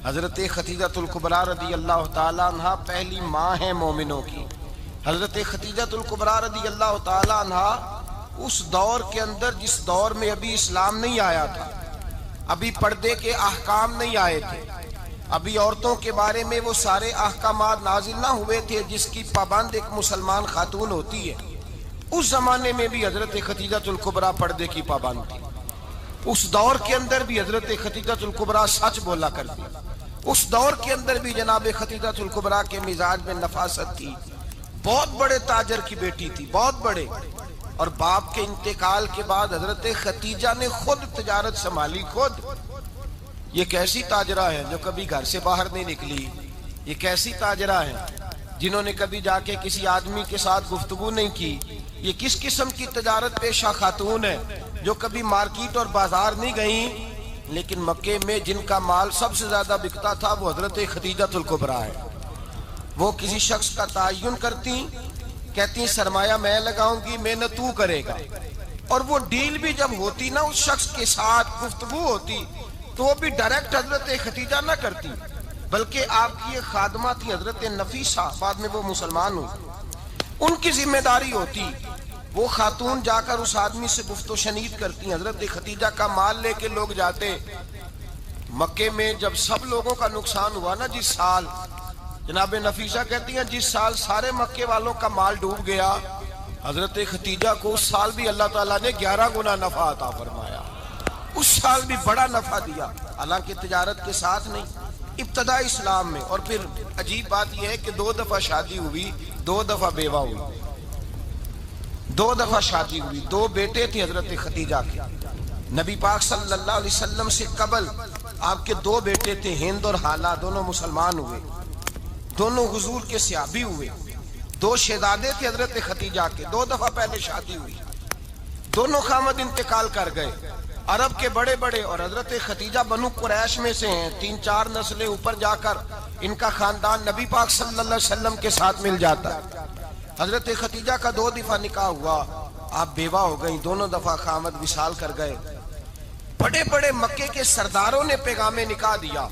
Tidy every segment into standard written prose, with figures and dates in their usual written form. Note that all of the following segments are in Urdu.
حضرت خدیجۃ الکبریٰ رضی اللہ تعالیٰ عنہ پہلی ماں ہیں مومنوں کی۔ حضرت خدیجۃ الکبریٰ رضی اللہ تعالیٰ عنہ اس دور کے اندر جس دور میں ابھی اسلام نہیں آیا تھا، ابھی پردے کے احکام نہیں آئے تھے، ابھی عورتوں کے بارے میں وہ سارے احکامات نازل نہ ہوئے تھے جس کی پابند ایک مسلمان خاتون ہوتی ہے، اس زمانے میں بھی حضرت خدیجۃ الکبریٰ پردے کی پابند تھی۔ اس دور کے اندر بھی حضرت خدیجۃ الکبریٰ سچ بولا کرتی، اس دور کے اندر بھی جناب خدیجۃ الکبریٰ کے مزاج میں نفاست تھی۔ بہت بڑے تاجر کی بیٹی تھی، بہت بڑے، اور باپ کے انتقال کے بعد حضرت خدیجہ نے خود تجارت سنبھالی، خود۔ یہ کیسی تاجرہ ہے جو کبھی گھر سے باہر نہیں نکلی؟ یہ کیسی تاجرہ ہے جنہوں نے کبھی جا کے کسی آدمی کے ساتھ گفتگو نہیں کی؟ یہ کس قسم کی تجارت پیشہ خاتون ہے جو کبھی مارکیٹ اور بازار نہیں گئیں؟ لیکن مکے میں جن کا مال سب سے زیادہ بکتا تھا وہ حضرت خدیجۃ الکبریٰ ہے۔ وہ کسی شخص کا تعین کرتی، کہتی سرمایہ میں لگاؤں گی، محنت تو کرے گا، اور وہ ڈیل بھی جب ہوتی نا، اس شخص کے ساتھ گفتگو ہوتی تو وہ بھی ڈائریکٹ حضرت خدیجہ نہ کرتی، بلکہ آپ کی یہ خادمہ تھی حضرت نفیسہ، بعد میں وہ مسلمان ہوئی، ان کی ذمہ داری ہوتی۔ وہ خاتون جا کر اس آدمی سے گفت و شنید کرتی، حضرت خدیجہ کا مال لے کے لوگ جاتے۔ مکے میں جب سب لوگوں کا نقصان ہوا نا، جس سال، جناب نفیسہ کہتی ہیں جس سال سارے مکے والوں کا مال ڈوب گیا، حضرت خدیجہ کو اس سال بھی اللہ تعالیٰ نے 11 گنا نفع عطا فرمایا، اس سال بھی بڑا نفع دیا، حالانکہ تجارت کے ساتھ نہیں، ابتدا اسلام میں۔ اور پھر عجیب بات یہ ہے کہ 2 دفعہ شادی ہوئی، 2 دفعہ بیوہ ہوئی، 2 دفعہ شادی ہوئی، 2 بیٹے تھے حضرت خدیجہ کے۔ نبی پاک صلی اللہ علیہ وسلم سے قبل آپ کے 2 بیٹے تھے، ہند اور حالہ، دونوں مسلمان ہوئے، دونوں حضور کے صحابی ہوئے۔ 2 شہزادے تھے حضرت خدیجہ کے، 2 دفعہ پہلے شادی ہوئی، دونوں خامد انتقال کر گئے، عرب کے بڑے بڑے، اور حضرت خدیجہ بنو قریش میں سے ہیں، 3-4 نسلیں اوپر جا کر ان کا خاندان نبی پاک صلی اللہ علیہ وسلم کے ساتھ مل جاتا ہے۔ حضرت خدیجہ کا 2 دفعہ نکاح ہوا، آپ بیوہ ہو گئیں، دونوں دفعہ خامد وصال کر گئے۔ بڑے بڑے مکے کے سرداروں نے پیغام نکاح دیا،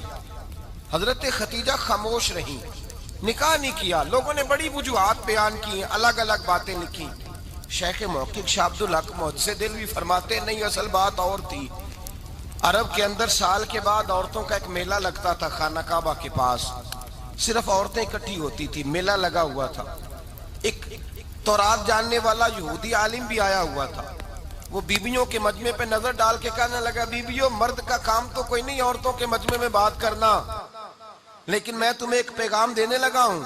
حضرت خدیجہ خاموش رہیں، نکاح نہیں کیا۔ لوگوں نے بڑی وجوہات بیان کی، الگ الگ باتیں لکھی۔ شیخ محقق شاہ عبدالحق محدث دہلوی فرماتے نہیں، اصل بات اور تھی۔ عرب کے اندر سال کے بعد عورتوں کا ایک میلہ لگتا تھا خانہ کعبہ کے پاس، صرف عورتیں اکٹھی ہوتی تھی، میلہ لگا ہوا تھا۔ ایک تورات جاننے والا یہودی عالم بھی آیا ہوا تھا، وہ بیویوں کے مجمع پہ نظر ڈال کے کہنے لگا، بیویوں، مرد کا کام تو کوئی نہیں عورتوں کے مجمع میں بات کرنا، لیکن میں تمہیں ایک پیغام دینے لگا ہوں۔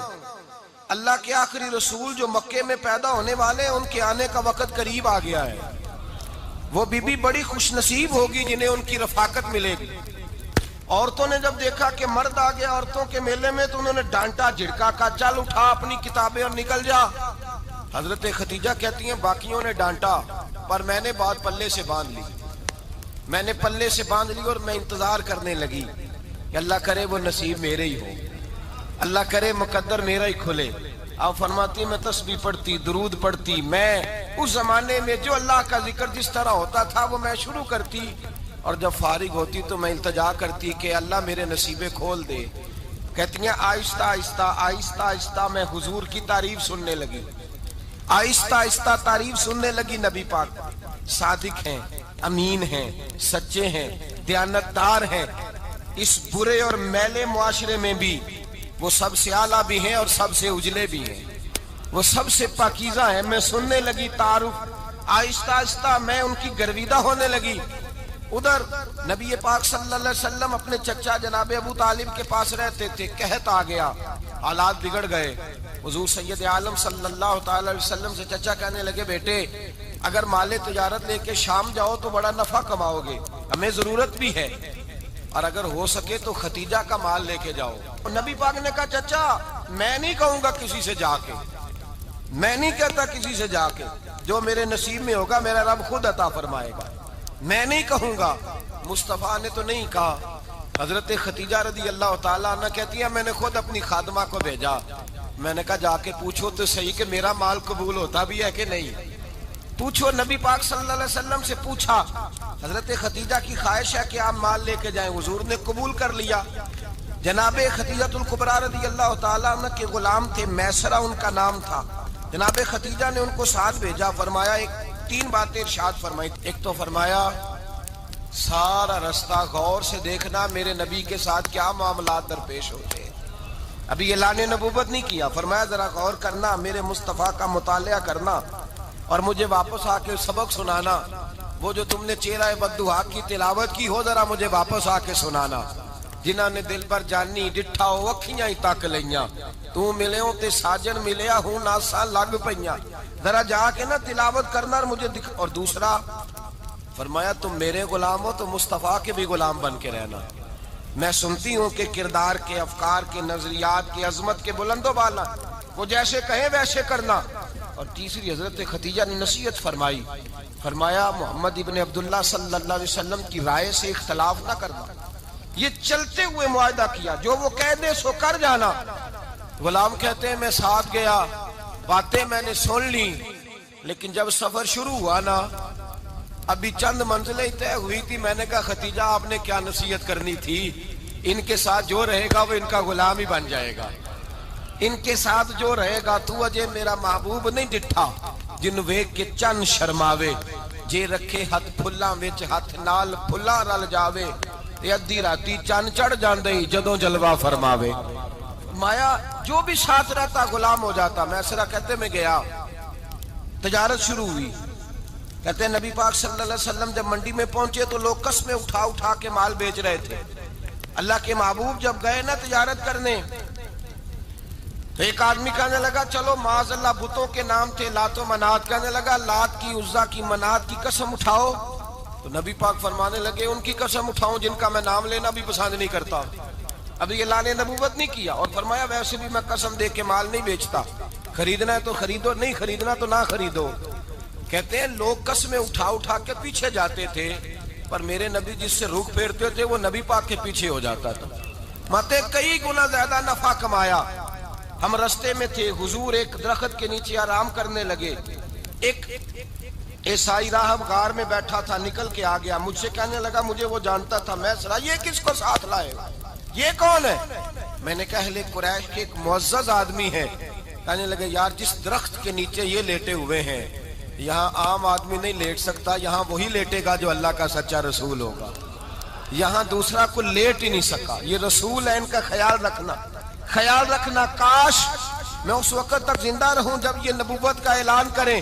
اللہ کے آخری رسول جو مکے میں پیدا ہونے والے ہیں، ان کے آنے کا وقت قریب آ گیا ہے۔ وہ بیوی بڑی خوش نصیب ہوگی جنہیں ان کی رفاقت ملے گی۔ عورتوں نے جب دیکھا کہ مرد آ گیا عورتوں کے میلے میں تو انہوں نے ڈانٹا، جھڑکا، کہا چل اٹھا اپنی کتابیں اور نکل جا۔ حضرت خدیجہ کہتی ہیں باقیوں نے ڈانٹا پر میں نے بات پلے سے باندھ لی، میں نے پلے سے باندھ لی، اور میں انتظار کرنے لگی کہ اللہ کرے وہ نصیب میرے ہی ہو، اللہ کرے مقدر میرا ہی کھلے۔ آپ فرماتی میں تسبیح پڑھتی، درود پڑھتی، میں اس زمانے میں جو اللہ کا ذکر جس طرح ہوتا تھا وہ میں شروع کرتی، اور جب فارغ ہوتی تو میں التجا کرتی کہ اللہ میرے نصیبے کھول دے۔ کہتی ہیں آہستہ آہستہ آہستہ آہستہ میں حضور کی تعریف سننے لگی، آہستہ آہستہ تعریف سننے لگی۔ نبی پاک صادق ہیں، امین ہیں، سچے ہیں، دیانتدار ہیں، اس برے اور میلے معاشرے میں بھی وہ سب سے اعلیٰ بھی ہیں اور سب سے اجلے بھی ہیں، وہ سب سے پاکیزہ ہیں۔ میں سننے لگی تعارف، آہستہ آہستہ میں ان کی گرویدہ ہونے لگی۔ ادھر نبی پاک صلی اللہ علیہ وسلم اپنے چچا جناب ابو طالب کے پاس رہتے تھے، قحط آ گیا، حالات بگڑ گئے۔ حضور سید عالم صلی اللہ تعالی علیہ وسلم سے چچا کہنے لگے، بیٹے اگر مال تجارت لے کے شام جاؤ تو بڑا نفع کماؤ گے، ہمیں ضرورت بھی ہے، اور اگر ہو سکے تو خدیجہ کا مال لے کے جاؤ۔ اور نبی پاک نے کہا چچا میں نہیں کہوں گا کسی سے جا کے، میں نہیں کہتا کسی سے جا کے، جو میرے نصیب میں ہوگا میرا رب خود عطا فرمائے گا، میں نہیں کہوں گا۔ مصطفیٰ نے تو نہیں کہا۔ حضرت خدیجہ رضی اللہ تعالیٰ عنہ کہتی ہیں میں نے خود اپنی خادمہ کو بھیجا، میں نے کہا جا کے پوچھو تو صحیح کہ میرا مال قبول ہوتا بھی ہے کہ نہیں، پوچھو۔ نبی پاک صلی اللہ علیہ وسلم سے پوچھا، حضرت خدیجہ کی خواہش ہے کہ آپ مال لے کے جائیں، حضور نے قبول کر لیا۔ جناب خدیجہ الکبریٰ رضی اللہ تعالیٰ عنہ کے غلام تھے، میسرہ ان کا نام تھا۔ جناب خدیجہ نے ان کو ساتھ بھیجا، فرمایا تین باتیں ارشاد فرمائی۔ ایک تو فرمایا سارا رستہ غور سے دیکھنا میرے نبی کے ساتھ کیا معاملات درپیش ہوتے ہیں۔ ابھی اعلان نبوت نہیں کیا، فرمایا ذرا غور کرنا، میرے مصطفیٰ کا مطالعہ کرنا اور مجھے واپس آ کے سبق سنانا۔ وہ جو تم نے چہرہ بددعا کی تلاوت کی ہو، ذرا مجھے واپس آ کے سنانا۔ جنہاں نے دل پر جانی ڈٹھا ہو اکھیاں ہی تک لیاں، تو ملے ہوں تے ساجن ملیا ہوں ناسا لگ پئیاں، ذرا جا کے نا تلاوت کرنا اور مجھے دکھ۔ اور دوسرا فرمایا تم میرے غلام ہو تو مصطفیٰ کے بھی غلام بن کے رہنا، میں سنتی ہوں کہ کردار کے، افکار کے، نظریات کے، عظمت کے بلند و بالا، وہ جیسے کہیں ویسے کرنا۔ اور تیسری حضرت خدیجہ نے نصیحت فرمائی، فرمایا محمد ابن عبداللہ صلی اللہ علیہ وسلم کی رائے سے اختلاف نہ کرنا۔ یہ چلتے ہوئے معاہدہ کیا، جو وہ کہہ دے سو کر جانا۔ غلام کہتے ہیں میں ساتھ گیا، باتیں میں نے سن لی، لیکن جب سفر شروع ہوا نا، ابھی چند منزلیں طے ہوئی تھی، میں نے کہا خدیجہ آپ نے کیا نصیحت کرنی تھی، ان کے ساتھ جو رہے گا وہ ان کا غلام ہی بن جائے گا، ان کے ساتھ جو رہے گا تو اجے میرا محبوب نہیں ڈٹھا، جن ویکھ کے چن شرماوے، جے رکھے ہاتھ پھلاں وچ ہاتھ نال پھلاں رل جاوے، تے ادھی راتی چن چڑھ جاندے جدوں جلوہ فرماوے۔ مایا جو بھی ساتھ رہتا غلام ہو جاتا۔ میسرہ کہتے میں گیا، تجارت شروع ہوئی۔ کہتے ہیں نبی پاک صلی اللہ علیہ وسلم جب منڈی میں پہنچے تو لوگ قسمیں اٹھا اٹھا کے مال بیچ رہے تھے۔ اللہ کے محبوب جب گئے نا تجارت کرنے تو ایک آدمی کہنے لگا چلو معاذ اللہ بتوں کے نام تھے لات و منات، کہنے لگا لات کی، عزا کی، منات کی قسم اٹھاؤ۔ تو نبی پاک فرمانے لگے ان کی قسم اٹھاؤں جن کا میں نام لینا بھی پسند نہیں کرتا۔ ابھی اعلان نبوت نہیں کیا، اور فرمایا ویسے بھی میں قسم دے کے مال نہیں بیچتا، خریدنا ہے تو خریدو، نہیں خریدنا تو نہ خریدو۔ کہتے ہیں لوگ قسمیں اٹھا اٹھا کے پیچھے جاتے تھے، پر میرے نبی جس سے رخ پھیرتے تھے وہ نبی پاک کے پیچھے ہو جاتا تھا۔ ماتے کئی گنا زیادہ نفع کمایا۔ ہم رستے میں تھے، حضور ایک درخت کے نیچے آرام کرنے لگے، ایک عیسائی راہب غار میں بیٹھا تھا، نکل کے آ گیا، مجھ سے کہنے لگا مجھے وہ جانتا تھا۔ میں سرا یہ کس کو ساتھ لائے، یہ کون ہے؟ میں نے کہا اہل قریش کے ایک معزز آدمی ہے۔ کہنے لگے یار جس درخت کے نیچے یہ لیٹے ہوئے ہیں یہاں عام آدمی نہیں لیٹ سکتا، یہاں وہی لیٹے گا جو اللہ کا سچا رسول ہوگا، یہاں دوسرا کوئی لیٹ ہی نہیں سکا، یہ رسول ہے، ان کا خیال رکھنا، خیال رکھنا۔ کاش میں اس وقت تک زندہ رہوں جب یہ نبوت کا اعلان کریں۔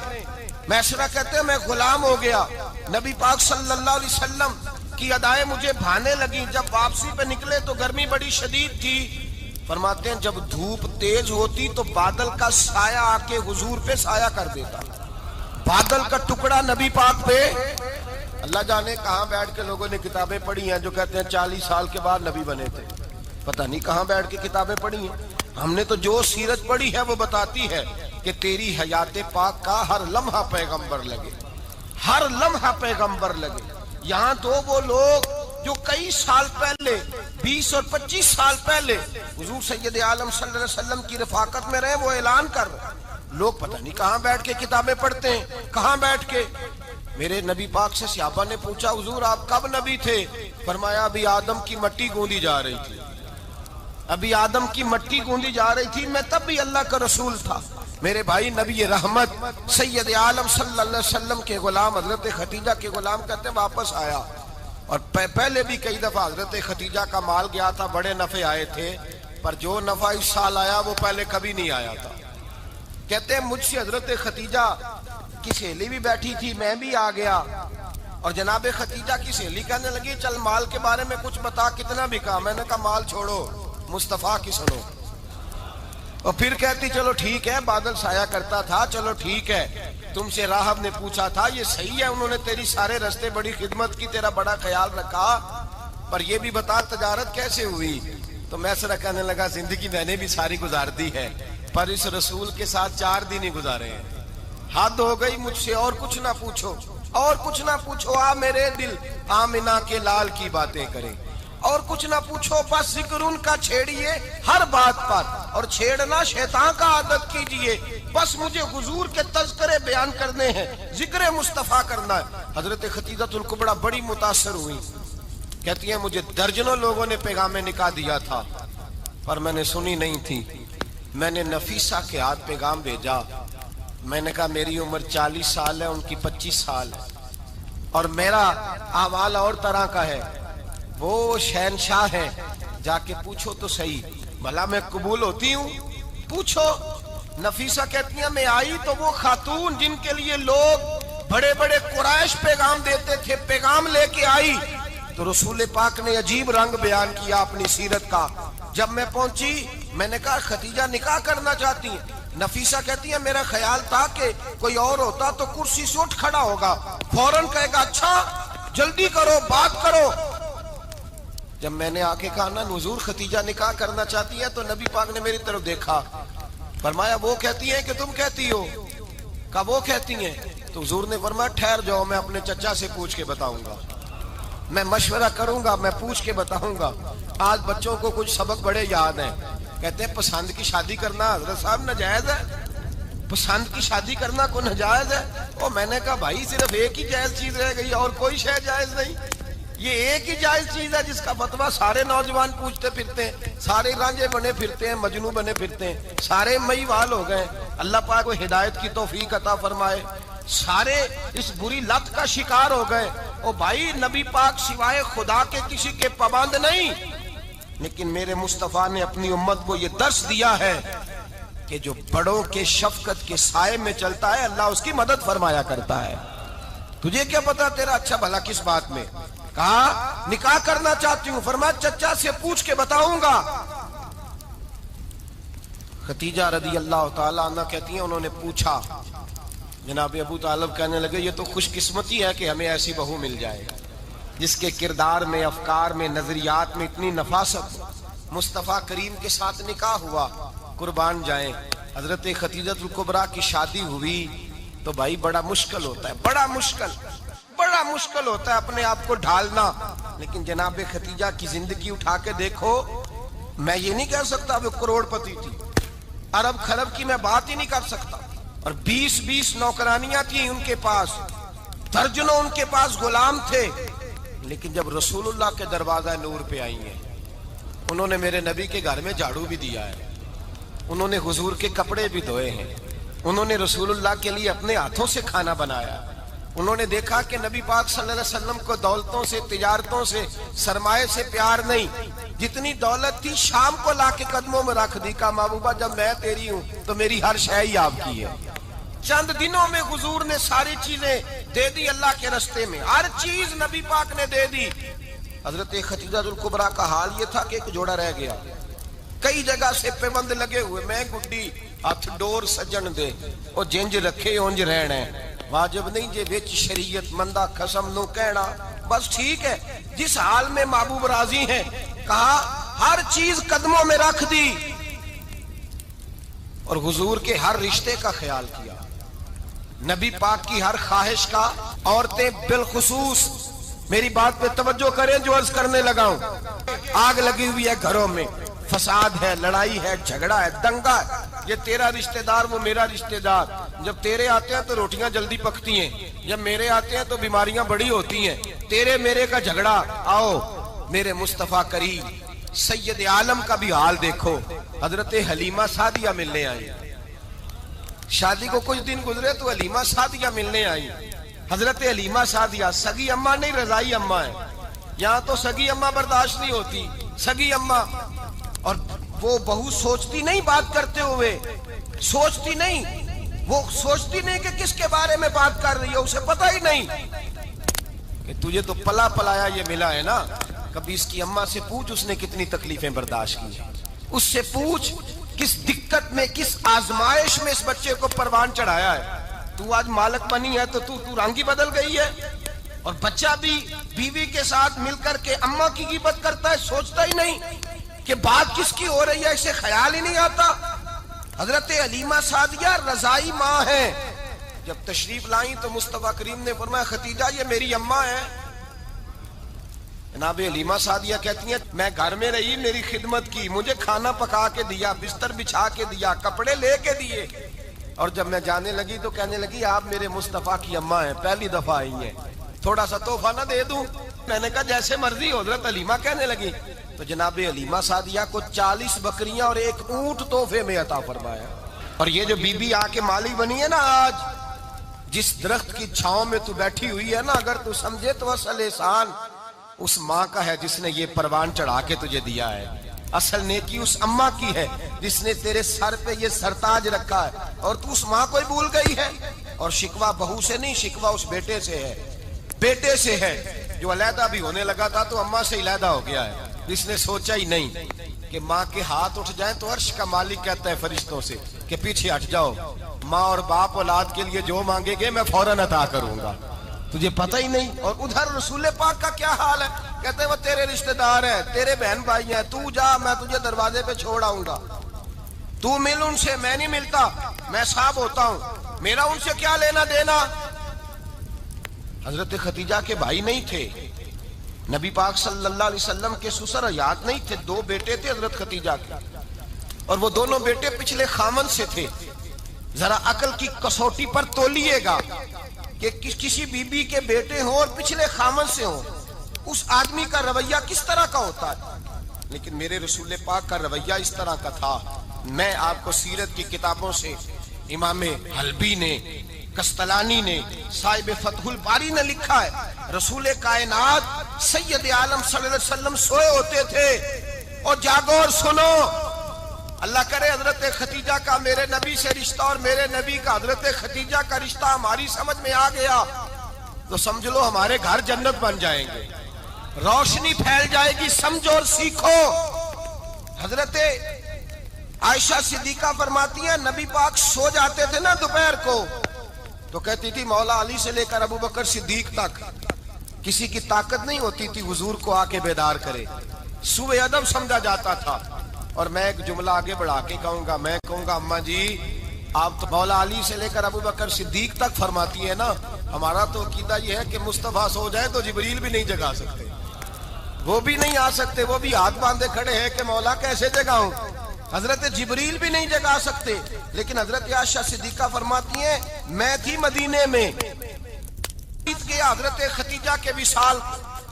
میسرہ کہتے ہیں میں غلام ہو گیا، نبی پاک صلی اللہ علیہ وسلم کی ادائیں مجھے بھانے لگی۔ جب واپسی پہ نکلے تو گرمی بڑی شدید تھی، فرماتے ہیں جب دھوپ تیز ہوتی تو بادل کا سایہ آ کے حضور پہ سایہ کر دیتا، بادل کا ٹکڑا نبی پاک پہ۔ اللہ جانے کہاں بیٹھ کے لوگوں نے کتابیں پڑھی ہیں جو کہتے ہیں 40 سال کے بعد نبی بنے تھے، پتہ نہیں کہاں بیٹھ کے کتابیں پڑھی ہیں۔ ہم نے تو جو سیرت پڑھی ہے وہ بتاتی ہے کہ تیری حیات پاک کا ہر لمحہ پیغمبر لگے، ہر لمحہ پیغمبر لگے۔ یہاں تو وہ لوگ جو کئی سال پہلے 20 اور 25 سال پہلے حضور سید عالم صلی اللہ علیہ وسلم کی رفاقت میں رہے، وہ اعلان کر رہے، لوگ پتہ نہیں کہاں بیٹھ کے کتابیں پڑھتے ہیں، کہاں بیٹھ کے۔ میرے نبی پاک سے صحابہ نے پوچھا حضور آپ کب نبی تھے؟ فرمایا ابھی آدم کی مٹی گوندی جا رہی تھی، ابھی آدم کی مٹی گوندی جا رہی تھی، میں تب بھی اللہ کا رسول تھا۔ میرے بھائی نبی رحمت سید عالم صلی اللہ علیہ وسلم کے غلام حضرت خدیجہ کے غلام کہتے واپس آیا، اور پہلے بھی کئی دفعہ حضرت خدیجہ کا مال گیا تھا، بڑے نفع آئے تھے، پر جو نفع اس سال آیا وہ پہلے کبھی نہیں آیا تھا۔ کہتے ہیں مجھ سے حضرت خدیجہ کی سہیلی بھی بیٹھی تھی، میں بھی آ گیا، اور جناب خدیجہ کی سہیلی کہنے لگی چل مال کے بارے میں کچھ بتا، کتنا بکا؟ میں نے کہا مال چھوڑو، مصطفیٰ کی سنو۔ اور پھر کہتی چلو ٹھیک ہے، بادل سایہ کرتا تھا، چلو ٹھیک ہے، تم سے راہب نے پوچھا تھا یہ صحیح ہے، انہوں نے تیری سارے رستے بڑی خدمت کی، تیرا بڑا خیال رکھا، پر یہ بھی بتا تجارت کیسے ہوئی؟ تو میسرہ کہنے لگا زندگی میں نے بھی ساری گزار دی ہے، پر اس رسول کے ساتھ 4 دن ہی گزارے ہیں، حد ہو گئی مجھ سے، اور کچھ نہ پوچھو، اور کچھ نہ پوچھو، آ میرے دل آمنہ کے لال کی باتیں کریں، اور کچھ نہ پوچھو، بس ذکر ان کا چھیڑیے ہر بات پر، اور چھیڑنا شیطان کا عادت کیجئے، بس مجھے حضور کے تذکرے بیان کرنے ہیں، ذکر مصطفیٰ کرنا ہے۔ حضرت خدیجہ الکبریٰ بڑی متاثر ہوئی، کہتی ہیں مجھے درجنوں لوگوں نے پیغام نکاح دیا تھا، پر میں نے سنی نہیں تھی. میں نے نفیسہ کے ہاتھ پیغام بھیجا. میں نے کہا میری عمر 40 سال ہے, ان کی 25 سال ہے, اور میرا احوال اور طرح کا ہے. وہ شہنشاہ ہے, جا کے پوچھو تو صحیح, بھلا میں قبول ہوتی ہوں؟ پوچھو. نفیسہ کہتی ہیں میں آئی تو وہ خاتون جن کے لیے لوگ بڑے بڑے قریش پیغام دیتے تھے, پیغام لے کے آئی. تو رسول پاک نے عجیب رنگ بیان کیا اپنی سیرت کا. جب میں پہنچی میں نے کہا ختیجہ نکاح کرنا چاہتی ہیں؟ نفیسہ کہتی ہے میرا خیال تھا کہ کوئی اور ہوتا تو کرسی سے اٹھ کھڑا ہوگا, فوراً کہے گا اچھا جلدی کرو بات کرو. جب میں نے آ کے کہا نا حضور ختیجہ نکاح کرنا چاہتی ہے, تو نبی پاک نے میری طرف دیکھا, فرمایا وہ کہتی ہیں کہ تم کہتی ہو؟ کہا وہ کہتی ہیں. تو حضور نے فرمایا ٹھہر جاؤ, میں اپنے چچا سے پوچھ کے بتاؤں گا, میں مشورہ کروں گا, میں پوچھ کے بتاؤں گا. آج بچوں کو کچھ سبق بڑے یاد ہیں. کہتے ہیں پسند کی شادی کرنا حضرت صاحب ناجائز ہے, پسند کی شادی کرنا کو ناجائز ہے. اور میں نے کہا بھائی صرف ایک ہی جائز چیز رہ گئی, اور کوئی شے جائز نہیں. یہ ایک ہی جائز چیز ہے جس کا فتویٰ سارے نوجوان پوچھتے پھرتے ہیں, سارے رانجے بنے پھرتے ہیں, مجنوں بنے پھرتے ہیں, سارے مئی وال ہو گئے. اللہ پاک کو ہدایت کی توفیق عطا فرمائے. سارے اس بری لت کا شکار ہو گئے. او بھائی نبی پاک سوائے خدا کے کسی کے پابند نہیں, لیکن میرے مصطفیٰ نے اپنی امت کو یہ درس دیا ہے کہ جو بڑوں کے شفقت کے سائے میں چلتا ہے اللہ اس کی مدد فرمایا کرتا ہے. تجھے کیا پتا تیرا اچھا بھلا کس بات میں؟ کہا نکاح کرنا چاہتی ہوں, فرمایا چچا سے پوچھ کے بتاؤں گا. ختیجہ رضی اللہ تعالیٰ عنہ کہتی ہیں انہوں نے پوچھا. جناب ابو طالب کہنے لگے یہ تو خوش قسمتی ہے کہ ہمیں ایسی بہو مل جائے جس کے کردار میں, افکار میں, نظریات میں اتنی نفاست. مصطفیٰ کریم کے ساتھ نکاح ہوا, قربان جائیں. حضرت خدیجہ الکبریٰ کی شادی ہوئی تو بھائی بڑا مشکل ہوتا ہے, بڑا مشکل ہوتا ہے اپنے آپ کو ڈھالنا. لیکن جناب خدیجہ کی زندگی اٹھا کے دیکھو, میں یہ نہیں کہہ سکتا وہ کروڑ پتی تھی, ارب خرب کی میں بات ہی نہیں کر سکتا. اور 20 نوکرانیاں تھیں ان کے پاس, درجنوں ان کے پاس غلام تھے. لیکن جب رسول اللہ کے دروازہ نور پہ آئی ہیں, انہوں نے میرے نبی کے گھر میں جھاڑو بھی دیا ہے, انہوں نے حضور کے کپڑے بھی دھوئے ہیں, انہوں نے رسول اللہ کے لیے اپنے ہاتھوں سے کھانا بنایا. انہوں نے دیکھا کہ نبی پاک صلی اللہ علیہ وسلم کو دولتوں سے, تجارتوں سے, سرمایے سے پیار نہیں. جتنی دولت تھی شام کو لا کے قدموں میں رکھ دی. کہا محبوبہ جب میں تیری ہوں تو میری ہر شے ہی آپ کی ہے. چند دنوں میں حضور نے ساری چیزیں دے دی اللہ کے رستے میں, ہر چیز نبی پاک نے دے دی. حضرت خدیجہ الکبریٰ کا حال یہ تھا کہ ایک جوڑا رہ گیا, کئی جگہ سے پیوند لگے ہوئے, میں گڈی ہاتھ ڈور سجن دے او جنج رکھے اونج رہنا, واجب نہیں جے وچ شریعت مندہ قسم نو کہنا. بس ٹھیک ہے, جس حال میں محبوب راضی ہیں. کہا ہر چیز قدموں میں رکھ دی اور حضور کے ہر رشتے کا خیال کیا, نبی پاک کی ہر خواہش کا. عورتیں بالخصوص میری بات پہ توجہ کریں جو عرض کرنے لگا ہوں. آگ لگی ہوئی ہے گھروں میں, فساد ہے, لڑائی ہے, جھگڑا ہے, دنگا ہے. یہ تیرا رشتہ دار وہ میرا رشتہ دار. جب تیرے آتے ہیں تو روٹیاں جلدی پکتی ہیں, جب میرے آتے ہیں تو بیماریاں بڑی ہوتی ہیں. تیرے میرے کا جھگڑا. آؤ میرے مصطفیٰ کریم سید عالم کا بھی حال دیکھو. حضرت حلیمہ سعدیہ ملنے آئی, شادی کو کچھ دن گزرے تو حلیمہ سعدیہ ملنے آئی. حضرت حلیمہ سعدیہ سگی اماں نہیں, رضائی اماں ہے. یہاں تو سگی اماں برداشت نہیں ہوتی, سگی اماں. اور وہ بہو سوچتی نہیں بات کرتے ہوئے, سوچتی نہیں, وہ سوچتی نہیں کہ کس کے بارے میں بات کر رہی ہے, اسے پتہ ہی نہیں کہ تجھے تو پلا پلایا یہ ملا ہے نا. کبھی اس کی اماں سے پوچھ اس نے کتنی تکلیفیں برداشت کی, اس سے پوچھ کس دقت میں, کس آزمائش میں اس بچے کو پروان چڑھایا ہے. تو آج مالک بنی ہے تو تو رنگ ہی بدل گئی ہے. اور بچہ بھی بیوی کے ساتھ مل کر کے اماں کی غیبت کرتا ہے, سوچتا ہی نہیں کہ بات کس کی ہو رہی ہے, اسے خیال ہی نہیں آتا. حضرت حلیمہ سعدیہ رضائی ماں ہے. جب تشریف لائیں تو مصطفیٰ کریم نے فرمایا خدیجہ یہ میری اماں ہے. جناب حلیمہ سعدیہ کہتی ہیں میں گھر میں رہی, میری خدمت کی, مجھے کھانا پکا کے دیا, بستر بچھا کے دیا, کپڑے لے کے دیے. اور جب میں جانے لگی تو کہنے لگی آپ میرے مصطفیٰ کی اماں ہیں, پہلی دفعہ آئی ہیں, تھوڑا سا تحفہ نہ دے دوں؟ میں نے کہا جیسے مرضی. حضرت حلیمہ کہنے لگی تو جناب علیمہ سعدیہ کو 40 بکریاں اور 1 اونٹ تحفے میں عطا فرمایا. اور یہ جو بی بی آ کے مالی بنی ہے نا آج، جس درخت کی چھاؤں میں تو بیٹھی ہوئی ہے نا، اگر تو سمجھے تو اصل احسان اس ماں کا ہے جس نے یہ پروان چڑھا کے تجھے دیا ہے. اصل نیکی اس اماں کی ہے جس نے تیرے سر پہ یہ سرتاج رکھا ہے، اور تو اس ماں کو ہی بھول گئی ہے. اور شکوہ بہو سے نہیں، شکوہ اس بیٹے سے ہے، بیٹے سے ہے جو علیحدہ بھی ہونے لگا تھا تو اماں سے علیحدہ ہو گیا ہے. جس نے سوچا ہی نہیں کہ ماں کے ہاتھ اٹھ جائیں تو عرش کا مالک کہتا ہے فرشتوں سے کہ پیچھے ہٹ جاؤ، ماں اور باپ اولاد کے لیے جو مانگے گے میں فوراً عطا کروں گا. تجھے پتہ ہی نہیں. اور ادھر رسول پاک کا کیا حال ہے؟ کہتے ہیں وہ تیرے رشتہ دار ہیں، تیرے بہن بھائی ہیں، تو جا، میں تجھے دروازے پہ چھوڑ آؤں گا. تو مل ان سے، میں نہیں ملتا، میں صاحب ہوتا ہوں، میرا ان سے کیا لینا دینا. حضرت خدیجہ کے بھائی نہیں تھے، نبی پاک صلی اللہ علیہ وسلم کے سسر حیات نہیں تھے، 2 بیٹے تھے حضرت خدیجہ کے، اور وہ دونوں بیٹے پچھلے خامن سے تھے. ذرا عقل کی کسوٹی پر تولیے گا کہ کسی بی بی کے بیٹے ہوں اور پچھلے خامن سے ہوں، اس آدمی کا رویہ کس طرح کا ہوتا ہے. لیکن میرے رسول پاک کا رویہ اس طرح کا تھا. میں آپ کو سیرت کی کتابوں سے امام حلبی نے، کستلانی نے، صاحب فتح الباری نے لکھا ہے، رسول کائنات سید عالم صلی اللہ علیہ وسلم سوئے ہوتے تھے اور جاگو اور سنو، اللہ کرے حضرت خدیجہ کا میرے نبی سے رشتہ اور میرے نبی کا حضرت خدیجہ کا رشتہ ہماری سمجھ میں آ گیا تو سمجھ لو ہمارے گھر جنت بن جائیں گے، روشنی پھیل جائے گی. سمجھو اور سیکھو. حضرت عائشہ صدیقہ فرماتی ہیں نبی پاک سو جاتے تھے نا دوپہر کو تو کہتی تھی مولا علی سے لے کر ابو بکر صدیق تک کسی کی طاقت نہیں ہوتی تھی حضور کو آ کے بیدار کرے. سوء ادب سمجھا جاتا تھا. اور میں ایک جملہ آگے بڑھا کے کہوں گا، میں کہوں گا اماں جی آپ تو مولا علی سے لے کر ابو بکر صدیق تک فرماتی ہے نا، ہمارا تو عقیدہ یہ ہے کہ مصطفیٰ سو جائے تو جبریل بھی نہیں جگا سکتے، وہ بھی نہیں آ سکتے، وہ بھی ہاتھ باندھے کھڑے ہیں کہ مولا کیسے جگاؤں. حضرت جبریل بھی نہیں جگا سکتے. لیکن حضرت عائشہ صدیقہ فرماتی ہیں میں تھی مدینے میں کے حضرت خدیجہ کے وصال،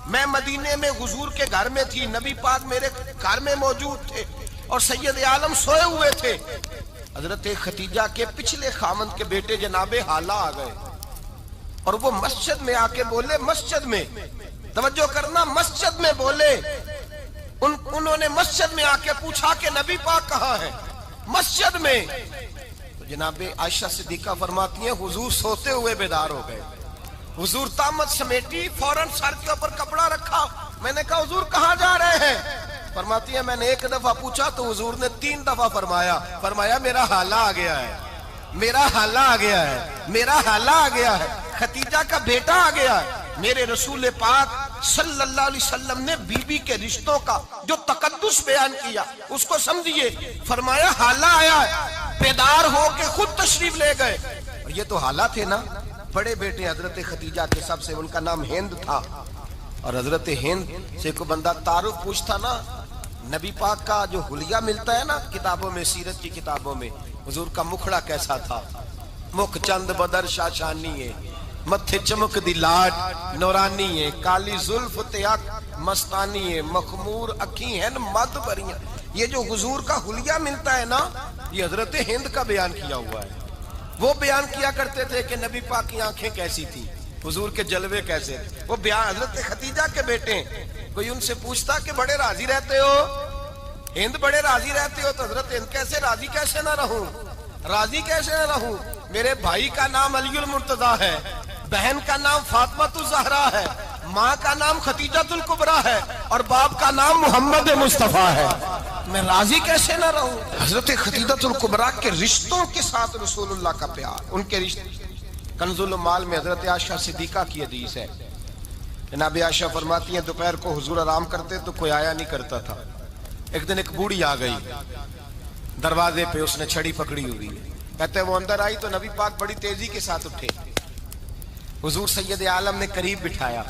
میں مدینے میں حضور کے گھر میں تھی، نبی پاک میرے گھر میں موجود تھے اور سید عالم سوئے ہوئے تھے. حضرت خدیجہ کے پچھلے خامند کے بیٹے جناب حالہ آ گئے اور وہ مسجد میں آ کے بولے، مسجد میں توجہ کرنا، مسجد میں بولے، انہوں نے مسجد میں آ کے پوچھا کہ نبی پاک کہاں ہے مسجد میں. تو جناب عائشہ صدیقہ فرماتی ہیں حضور سوتے ہوئے بیدار ہو گئے. حضور طامت سمیٹی، فوراً سر کے اوپر کپڑا رکھا. میں نے کہا حضور کہاں جا رہے ہیں؟ فرماتی ہے میں نے 1 دفعہ پوچھا تو حضور نے 3 دفعہ فرمایا میرا حالہ آ گیا ہے، میرا حالہ آ گیا ہے، میرا حالہ آ گیا ہے، خدیجہ کا بیٹا آ گیا ہے. میرے رسول پاک صلی اللہ علیہ وسلم نے بی بی کے رشتوں کا جو تقدس بیان کیا اس کو سمجھیے. فرمایا حالہ آیا ہے، بیدار ہو کے خود تشریف لے گئے. اور یہ تو حالہ تھے نا، بڑے بیٹے حضرت خدیجہ کے، سب سے ان کا نام ہند تھا. اور حضرت ہند سے کوئی بندہ تعارف پوچھتا نا، نبی پاک کا جو حلیہ ملتا ہے نا کتابوں میں، سیرت کی کتابوں میں، حضور کا مکھڑا کیسا تھا، مکھ چند بدر شاشانی ہے، متھے چمک دی لاڈ نورانی ہے، کالی زلف تیاک مستانی ہے، مخمور اکھی ہیں مد بریاں. یہ جو حضور کا حلیہ ملتا ہے نا یہ حضرت ہند کا بیان کیا ہوا ہے. وہ بیان کیا کرتے تھے کہ نبی پاک کی آنکھیں کیسی تھی، حضور کے جلوے کیسے. وہ بیان حضرت خدیجہ کے بیٹے. کوئی ان سے پوچھتا کہ بڑے راضی رہتے ہو ہند، بڑے راضی رہتے ہو، تو حضرت ہند کیسے راضی کیسے نہ رہوں، راضی کیسے نہ رہوں. میرے بھائی کا نام علی المرتضیٰ ہے، بہن کا نام فاطمہ الزہرا ہے، ماں کا نام خدیجہ الکبریٰ ہے اور باپ کا نام محمد مصطفیٰ ہے، میں راضی کیسے نہ رہوں. حضرت خدیجہ الکبریٰ کے رشتوں کے ساتھ رسول اللہ کا پیار، ان کے رشتے. کنز المال میں حضرت عائشہ صدیقہ کی حدیث ہے، جناب عائشہ فرماتی ہیں دوپہر کو حضور آرام کرتے تو کوئی آیا نہیں کرتا تھا. ایک دن ایک بوڑھی آ گئی دروازے پہ، اس نے چھڑی پکڑی ہوئی ہے. کہتے ہیں وہ اندر آئی تو نبی پاک بڑی تیزی کے ساتھ اٹھے. حضور سید عالم نے قریب بٹھایا،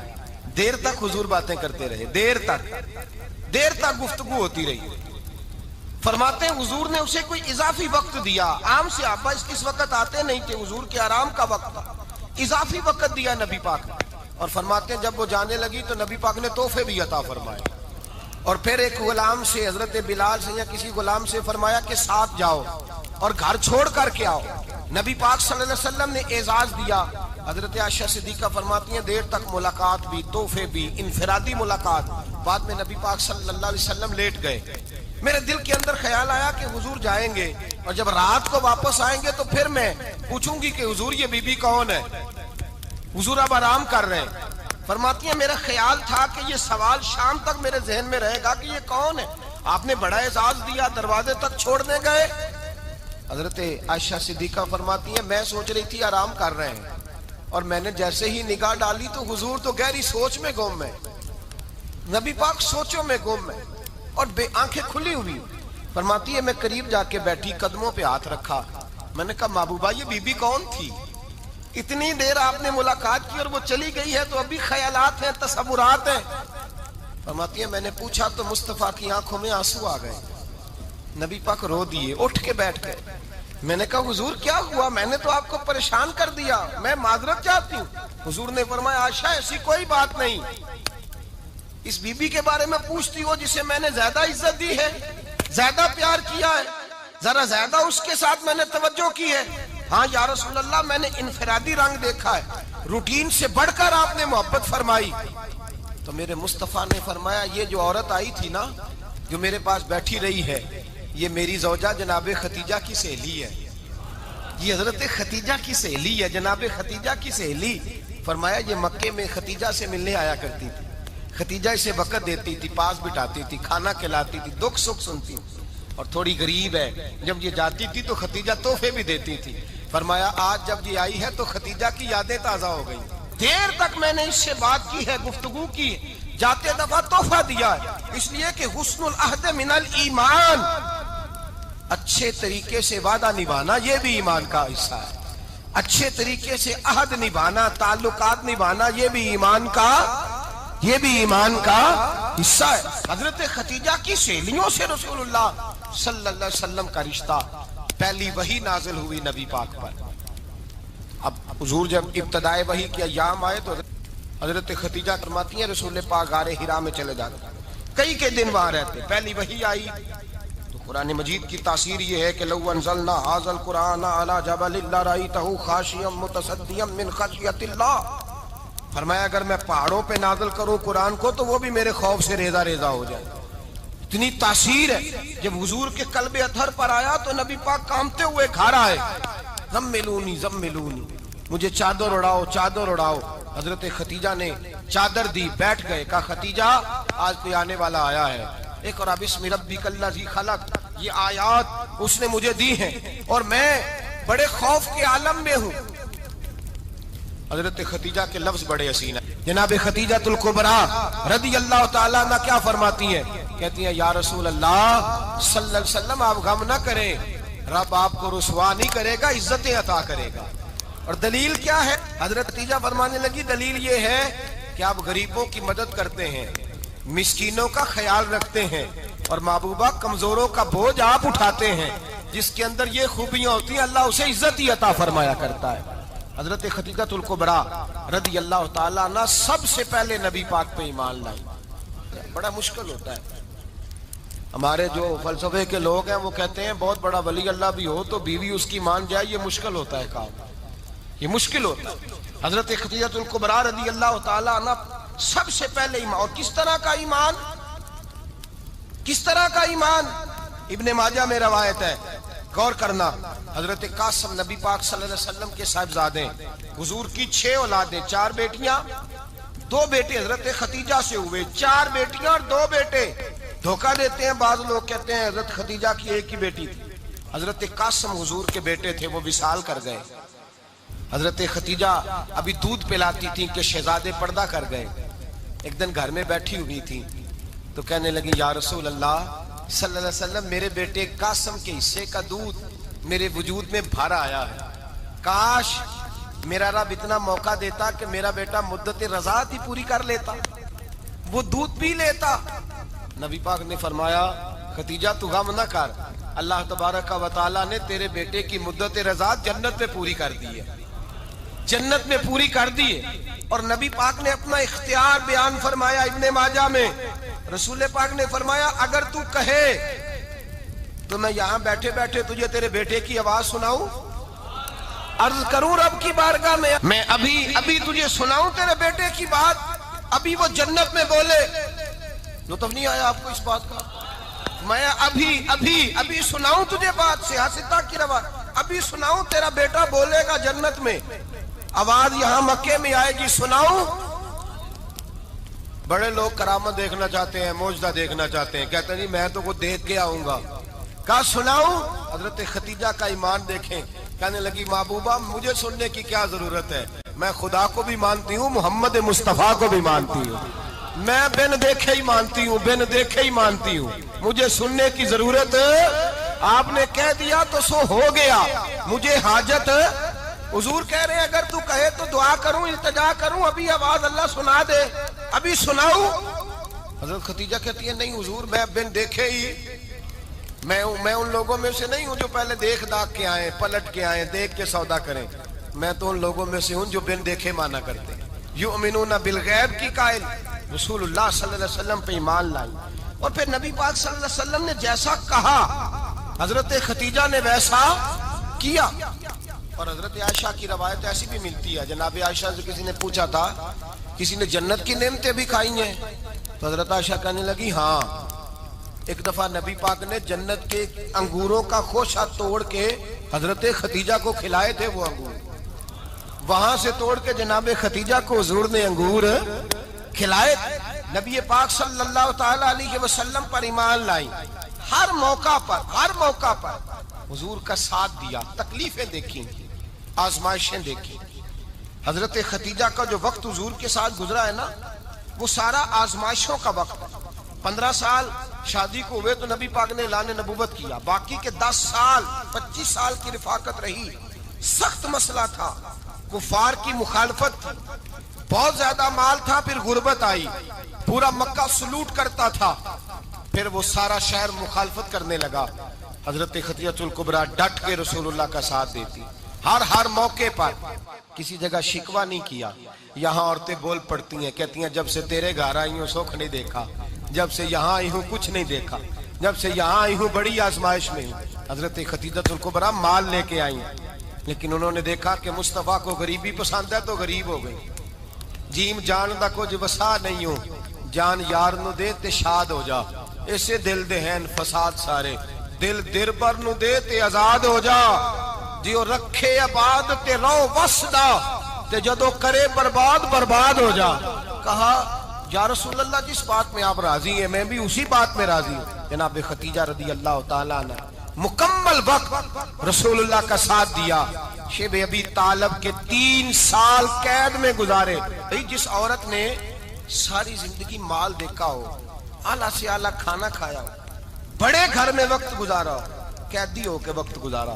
دیر تک حضور باتیں کرتے رہے، دیر تک گفتگو ہوتی رہی. فرماتے ہیں حضور نے اسے کوئی اضافی وقت دیا. عام صحابہ اس وقت آتے نہیں تھے، حضور کے آرام کا وقت تھا، اضافی وقت دیا نبی پاک نے. اور فرماتے ہیں جب وہ جانے لگی تو نبی پاک نے تحفے بھی عطا فرمائے. اور پھر ایک غلام سے، حضرت بلال سے یا کسی غلام سے فرمایا کہ ساتھ جاؤ اور گھر چھوڑ کر کے آؤ۔ نبی پاک صلی اللہ علیہ وسلم نے اعزاز دیا۔ حضرت عائشہ صدیقہ فرماتی ہیں دیر تک ملاقات بھی، تحفے بھی، انفرادی ملاقات۔ بعد میں نبی پاک صلی اللہ علیہ وسلم لیٹ گئے۔ میرے دل کے اندر خیال آیا کہ حضور جائیں گے اور جب رات کو واپس آئیں گے تو پھر میں پوچھوں گی کہ حضور یہ بی بی کون ہے؟ حضور اب آرام کر رہے ہیں۔ فرماتی ہیں میرا خیال تھا کہ یہ سوال شام تک میرے ذہن میں رہے گا کہ یہ کون ہے؟ آپ نے بڑا اعزاز دیا، دروازے تک چھوڑنے گئے۔ حضرت عائشہ صدیقہ فرماتی ہیں میں سوچ رہی تھی آرام کر رہے ہیں، اور میں نے جیسے ہی نگاہ ڈالی تو حضور تو گہری سوچ میں گم ہے، نبی پاک سوچوں میں گم ہے اور بے آنکھیں کھلی ہوئی۔ فرماتی ہے میں قریب جا کے بیٹھی، قدموں پہ ہاتھ رکھا، میں نے کہا محبوبہ یہ بی بی کون تھی؟ اتنی دیر آپ نے ملاقات کی اور وہ چلی گئی ہے تو ابھی خیالات ہیں، تصورات ہیں۔ فرماتی ہے میں نے پوچھا تو مصطفیٰ کی آنکھوں میں آنسو آ گئے، نبی پاک رو دیے، اٹھ کے بیٹھ گئے۔ میں نے کہا حضور کیا ہوا؟ میں نے تو آپ کو پریشان کر دیا، میں معذرت چاہتی ہوں۔ حضور نے فرمایا عائشہ ایسی کوئی بات نہیں، اس بی بی کے بارے میں پوچھتی ہو جسے میں نے زیادہ عزت دی ہے، زیادہ پیار کیا ہے، ذرا زیادہ اس کے ساتھ میں نے توجہ کی ہے۔ ہاں یا رسول اللہ میں نے انفرادی رنگ دیکھا ہے، روٹین سے بڑھ کر آپ نے محبت فرمائی۔ تو میرے مصطفیٰ نے فرمایا یہ جو عورت آئی تھی نا، جو میرے پاس بیٹھی رہی ہے، یہ میری زوجہ جناب خدیجہ کی سہیلی ہے، یہ حضرت خدیجہ کی سہیلی ہے، جناب خدیجہ کی سہیلی۔ فرمایا یہ مکے میں خدیجہ سے ملنے آیا کرتی تھی، خدیجہ اسے وقت دیتی تھی، پاس بٹھاتی تھی، کھانا کھلاتی تھی، دکھ سکھ سنتی، اور تھوڑی غریب ہے، جب یہ جاتی تھی تو خدیجہ تحفے بھی دیتی تھی۔ فرمایا آج جب یہ آئی ہے تو خدیجہ کی یادیں تازہ ہو گئی، دیر تک میں نے اس سے بات کی ہے، گفتگو کی، جاتے دفعہ تحفہ دیا ہے، اس لیے کہ حسن العہد من الایمان، اچھے طریقے سے وعدہ نبھانا یہ بھی ایمان کا حصہ ہے، اچھے طریقے سے عہد نبھانا، تعلقات نبھانا یہ بھی ایمان کا حصہ ہے۔ حضرت خدیجہ کی سہیلیوں سے رسول اللہ صلی اللہ علیہ وسلم کا رشتہ، پہلی وحی نازل ہوئی نبی پاک پر۔ اب حضور جب ابتدائے وحی کے ایام آئے تو حضرت خدیجہ فرماتی ہیں رسول پاک غار حرا میں چلے جاتے، کئی کے دن وہاں رہتے، پہلی وحی آئی تو قرآن مجید کی تاثیر یہ ہے کہ لو انزلنا ھذا القرآن علی جبل لرأیتہ خاشعا متصدعا من خشیۃ اللہ، فرمایا اگر میں پہاڑوں پہ نازل کروں قرآن کو تو وہ بھی میرے خوف سے ریزہ ریزہ ہو جائے، اتنی تاثیر ہے۔ جب حضور کے قلب اطہر پر آیا تو نبی پاک کانپتے ہوئے گھر آئے، زملونی زملونی، مجھے چادر اڑاؤ چادر اڑاؤ۔ حضرت خدیجہ نے چادر دی، بیٹھ گئے، کہا خدیجہ آج کوئی آنے والا آیا ہے، اقرأ بسم ربک الذی خلق، یہ آیات اس نے مجھے دی ہیں اور میں بڑے خوف کے عالم میں ہوں۔ حضرت خدیجہ کے لفظ بڑے حسین ہیں۔ جناب خدیجہ الکبریٰ رضی اللہ تعالیٰ عنہ کیا فرماتی ہیں؟ کہتی ہیں یا رسول اللہ صلی اللہ علیہ وسلم آپ غم نہ کریں، رب آپ کو رسوا نہیں کرے گا، عزتیں عطا کرے گا۔ اور دلیل کیا ہے؟ حضرت خدیجہ فرمانے لگی دلیل یہ ہے کہ آپ غریبوں کی مدد کرتے ہیں، مسکینوں کا خیال رکھتے ہیں، اور محبوبہ کمزوروں کا بوجھ آپ اٹھاتے ہیں، جس کے اندر یہ خوبیاں ہوتی ہیں اللہ اسے عزت ہی عطا فرمایا کرتا ہے۔ حضرت خدیجہ الکبریٰ رضی اللہ تعالیٰ عنہ سب سے پہلے نبی پاک پہ ایمان لائی۔ بڑا مشکل ہوتا ہے، ہمارے جو فلسفے کے لوگ ہیں وہ کہتے ہیں بہت بڑا ولی اللہ بھی ہو تو بیوی اس کی مان جائے، یہ مشکل ہوتا ہے کام، یہ مشکل ہوتا ہے۔ حضرت خدیجہ الکبریٰ رضی اللہ تعالیٰ عنہ سب سے پہلے ایمان، اور کس طرح کا ایمان؟ کس طرح کا ایمان؟ ابن ماجہ میں روایت ہے، غور کرنا، حضرت قاسم نبی پاک صلی اللہ علیہ وسلم کے صاحبزادے، حضور کی 6 اولادیں، 4 بیٹیاں 2 بیٹے حضرت خدیجہ سے ہوئے، 4 بیٹیاں اور 2 بیٹے۔ دھوکہ دیتے ہیں بعض لوگ، کہتے ہیں حضرت خدیجہ کی ایک ہی بیٹی تھی، حضرت قاسم حضور کے بیٹے تھے، وہ وصال کر گئے۔ حضرت خدیجہ ابھی دودھ پلاتی تھی کہ شہزادے پردہ کر گئے۔ ایک دن گھر میں بیٹھی ہوئی تھی تو کہنے لگی یا رسول اللہ صلی اللہ علیہ وسلم میرے بیٹے قاسم کے حصے کا دودھ میرے وجود میں بھر آیا ہے، کاش میرا رب اتنا موقع دیتا کہ میرا بیٹا مدت رضاعت ہی پوری کر لیتا، وہ دودھ پی لیتا۔ نبی پاک نے فرمایا خدیجہ تو غم نہ کر، اللہ تبارک و تعالیٰ نے تیرے بیٹے کی مدت رضاعت جنت میں پوری کر دی ہے، جنت میں پوری کر دی ہے۔ اور نبی پاک نے اپنا اختیار بیان فرمایا ابن ماجہ میں، رسول پاک نے فرمایا اگر تو کہے تو میں یہاں بیٹھے بیٹھے تجھے تیرے بیٹے کی آواز سناؤں، عرض کروں رب کی بارگاہ میں ابھی تجھے سناؤں تیرے بیٹے کی بات، ابھی وہ جنت میں بولے۔ لطف نہیں آیا آپ کو اس بات کا؟ میں ابھی سناؤں تجھے بات، سیاستہ کی روایت، ابھی سناؤں تیرا بیٹا بولے گا جنت میں، آواز یہاں مکے میں آئے گی، سناؤں؟ بڑے لوگ کرامت دیکھنا چاہتے ہیں، معجزہ دیکھنا چاہتے ہیں، کہتے ہیں جی میں تو وہ دیکھ کے آؤں گا۔ کہا سناؤں؟ حضرت خدیجہ کا ایمان دیکھیں، کہنے لگی محبوبہ مجھے سننے کی کیا ضرورت ہے، میں خدا کو بھی مانتی ہوں، محمد مصطفیٰ کو بھی مانتی ہوں، میں بن دیکھے ہی مانتی ہوں، مجھے سننے کی ضرورت آپ نے کہہ دیا تو سو ہو گیا، مجھے حاجت حضور کہہ رہے ہیں اگر تو کہے تو دعا کروں، التجا کروں، ابھی آواز اللہ سنا دے، ابھی سناؤں؟ حضرت خدیجہ کہتی ہے نہیں حضور میں بن دیکھے ہی، میں ان لوگوں میں سے نہیں ہوں جو پہلے دیکھ داکھ کے آئیں، پلٹ کے آئیں، دیکھ کے سودا کریں، میں تو ان لوگوں میں سے ہوں جو بن دیکھے مانا کرتے ہیں۔ یؤمنون بالغیب کی قائل رسول اللہ صلی اللہ علیہ وسلم پہ ایمان لائی، اور پھر نبی پاک صلی اللہ علیہ وسلم نے جیسا کہا حضرت خدیجہ نے ویسا کیا۔ اور حضرت عائشہ کی روایت ایسی بھی ملتی ہے، جناب عائشہ سے کسی نے پوچھا تھا کسی نے جنت کی نعمتیں بھی کھائی ہیں؟ تو حضرت عائشہ کہنے لگی ہاں، ایک دفعہ نبی پاک نے جنت کے انگوروں کا خوشہ توڑ کے حضرت خدیجہ کو کھلائے تھے، وہ انگور وہاں سے توڑ کے جناب خدیجہ کو حضور نے انگور کھلائے تھے۔ نبی پاک صلی اللہ تعالی علیہ وسلم پر ایمان لائی، ہر موقع پر حضور کا ساتھ دیا، تکلیفیں دیکھیں، آزمائشیں دیکھیں۔ حضرت خدیجہ کا جو وقت حضور کے ساتھ گزرا ہے نا، وہ سارا آزمائشوں کا وقت ہے۔ 15 سال شادی کو ہوئے تو نبی پاک نے اعلان نبوت کیا، باقی کے 10 سال 25 سال کی رفاقت رہی، سخت مسئلہ تھا، کفار کی مخالفت تھی، بہت زیادہ مال تھا، پھر غربت آئی، پورا مکہ سلوٹ کرتا تھا، پھر وہ سارا شہر مخالفت کرنے لگا۔ حضرت خدیجہ الکبریٰ ڈٹ کے رسول اللہ کا ساتھ دیتی، ہر موقع پر کسی جگہ شکوہ نہیں کیا۔ یہاں عورتیں بول پڑتی ہیں، کہتی ہیں جب سے تیرے گھر آئی ہوں سکھ نہیں دیکھا، جب سے یہاں آئی ہوں کچھ نہیں دیکھا، جب سے یہاں آئی ہوں بڑی آزمائش میں ہوں۔ حضرت خدیجہ الکبریٰ مال لے کے آئی، لیکن انہوں نے دیکھا کہ مصطفیٰ کو غریبی پسند ہے تو غریب ہو گئی۔ جیم جان دا کچھ وسا نہیں ہو، جان یار نو دے تے شاد ہو جا، اسے دل دے ہیں فساد سارے، دل در بر نو دے تے آزاد ہو جا، دیو رکھے آباد تے رو وسدا تے جدو کرے برباد ہو جا۔ کہا یا رسول اللہ جس بات میں آپ راضی ہیں میں بھی اسی بات میں راضی ہوں۔ جناب خدیجہ رضی اللہ تعالیٰ عنہ مکمل وقت رسول اللہ کا ساتھ دیا۔ شیب ابی طالب کے 3 سال قید میں گزارے۔ جس عورت نے ساری زندگی مال دیکھا ہو، اعلیٰ سے اعلیٰ کھانا کھایا ہو، بڑے گھر میں وقت گزارا ہو، قیدی ہو کے وقت گزارا،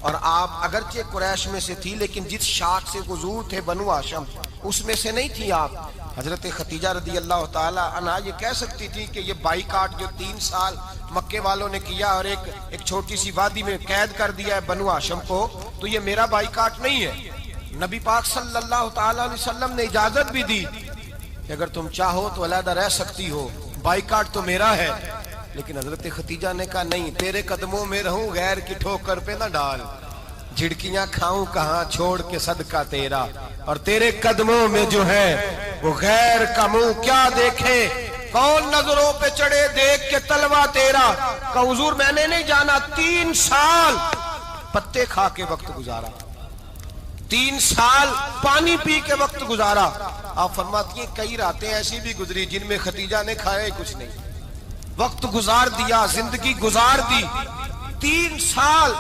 اور آپ اگرچہ قریش میں سے تھی لیکن جس شاخ سے حضور تھے بنو ہاشم اس میں سے نہیں تھی آپ۔ حضرت خدیجہ رضی اللہ تعالی عنہ یہ کہہ سکتی تھی کہ یہ بائیکاٹ جو 3 سال مکے والوں نے کیا اور ایک چھوٹی سی وادی میں قید کر دیا ہے بنو ہاشم کو، تو یہ میرا بائیکاٹ نہیں ہے۔ نبی پاک صلی اللہ تعالی علیہ وسلم نے اجازت بھی دی کہ اگر تم چاہو تو علیحدہ رہ سکتی ہو، بائیکاٹ تو میرا ہے۔ لیکن حضرت خدیجہ نے کہا نہیں، تیرے قدموں میں رہوں، غیر کی ٹھوکر پہ نہ ڈال، جھڑکیاں کھاؤں کہاں چھوڑ کے صدقہ تیرا، اور تیرے قدموں میں جو ہے وہ غیر کا منہ کیا دیکھے، کون نظروں پہ چڑھے دیکھ کے تلوا تیرا۔ کہ حضور میں نے نہیں جانا، 3 سال پتے کھا کے وقت گزارا، 3 سال پانی پی کے وقت گزارا۔ آپ فرماتی ہیں کئی راتیں ایسی بھی گزری جن میں خدیجہ نے کھایا ہی کچھ نہیں، وقت گزار دیا، زندگی گزار دی۔ 3 سال